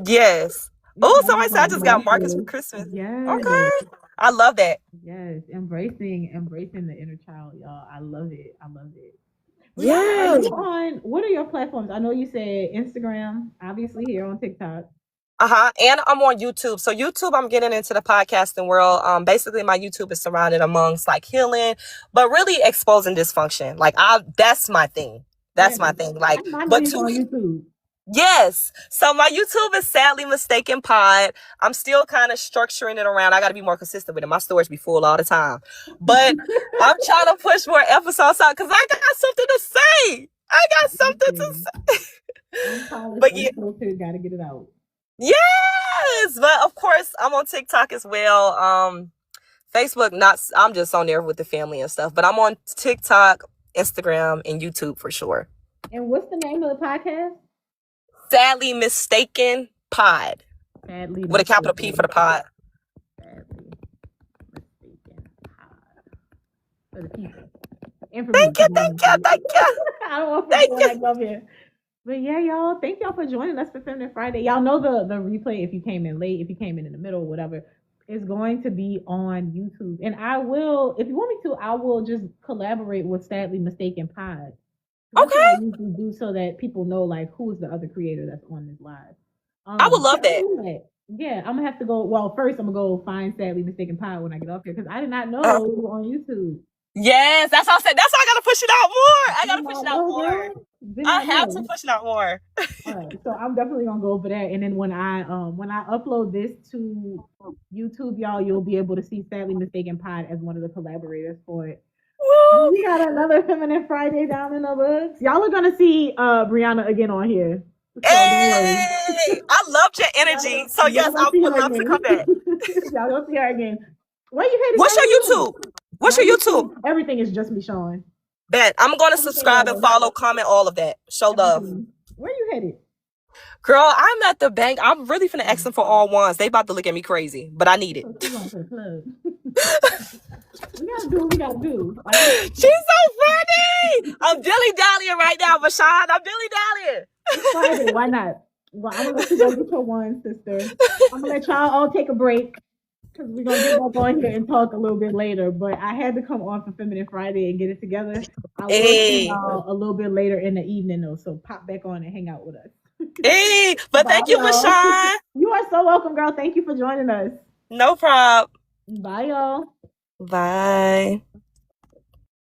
Yes. You Oh, gotta somebody said I just got embrace markers for it. Christmas. Yes, Okay, I love that. yes, embracing the inner child, y'all. I love it. I love it. Brianna, are Yes. you on? What are your platforms? I know you said Instagram, obviously here on TikTok. And I'm on YouTube. So YouTube, I'm getting into the podcasting world. Basically my YouTube is surrounded amongst like healing, but really exposing dysfunction. Like, that's my thing. That's Yes, my thing. Like, I know but you're on YouTube. yes. So my YouTube is Sadly Mistaken Pod. I'm still kind of structuring it around. I got to be more consistent with it. My storage be full all the time. But I'm trying to push more episodes out because I got something to say. I got something to say. Unpolished, But yeah. unfiltered, gotta get it out. Yes, but of course I'm on TikTok as well. Facebook, I'm just on there with the family and stuff, but I'm on TikTok, Instagram, and YouTube for sure. And what's the name of the podcast? Sadly Mistaken Pod. Sadly With a capital P for the pod. Sadly Mistaken Pod. For the people. And for Thank me. you. I don't want to forget what I love here. But yeah, y'all, thank y'all for joining us for Feminine Friday. Y'all know the replay, if you came in late, if you came in the middle, whatever, is going to be on YouTube. And I will, if you want me to, I will just collaborate with Sadly Mistaken Pod. That's Okay. what I usually do so that people know like who's the other creator that's on this live. I would love that. Yeah, I'm gonna have to go. Well, first I'm gonna go find Sadly Mistaken Pod when I get off here because I did not know we were on YouTube. Yes, that's what I said. That's why I gotta push it out more. I gotta push it out more. I have to push it out more. All right, so I'm definitely gonna go over that, and then when I upload this to YouTube, y'all, you'll be able to see Sadly Mistaken Pod as one of the collaborators for it. Woo! We got another Feminine Friday down in the books. Y'all are gonna see Brianna again on here. So hey, I loved your energy. So yes, I would love to come back. Y'all gonna see her again. Where you headed? What's your YouTube? What's your YouTube? Everything is just me showing. Bet. I'm going to subscribe and follow, comment, all of that. Show love. Where you headed? Girl, I'm at the bank. I'm really finna ask them for all ones. They about to look at me crazy, but I need it. We gotta do what we gotta do. She's so funny. I'm dilly-dallying right now, Bashan. I'm dilly-dallying. It's Friday. Why not? Well, I'm gonna let you go get your one, sister. I'm gonna let y'all all take a break because we're gonna get back on here and talk a little bit later. But I had to come on for Feminine Friday and get it together. I will see y'all a little bit later in the evening though, so pop back on and hang out with us. Hey, but thank you, Bashan. You are so welcome, girl. Thank you for joining us. No problem. Bye, y'all. Bye.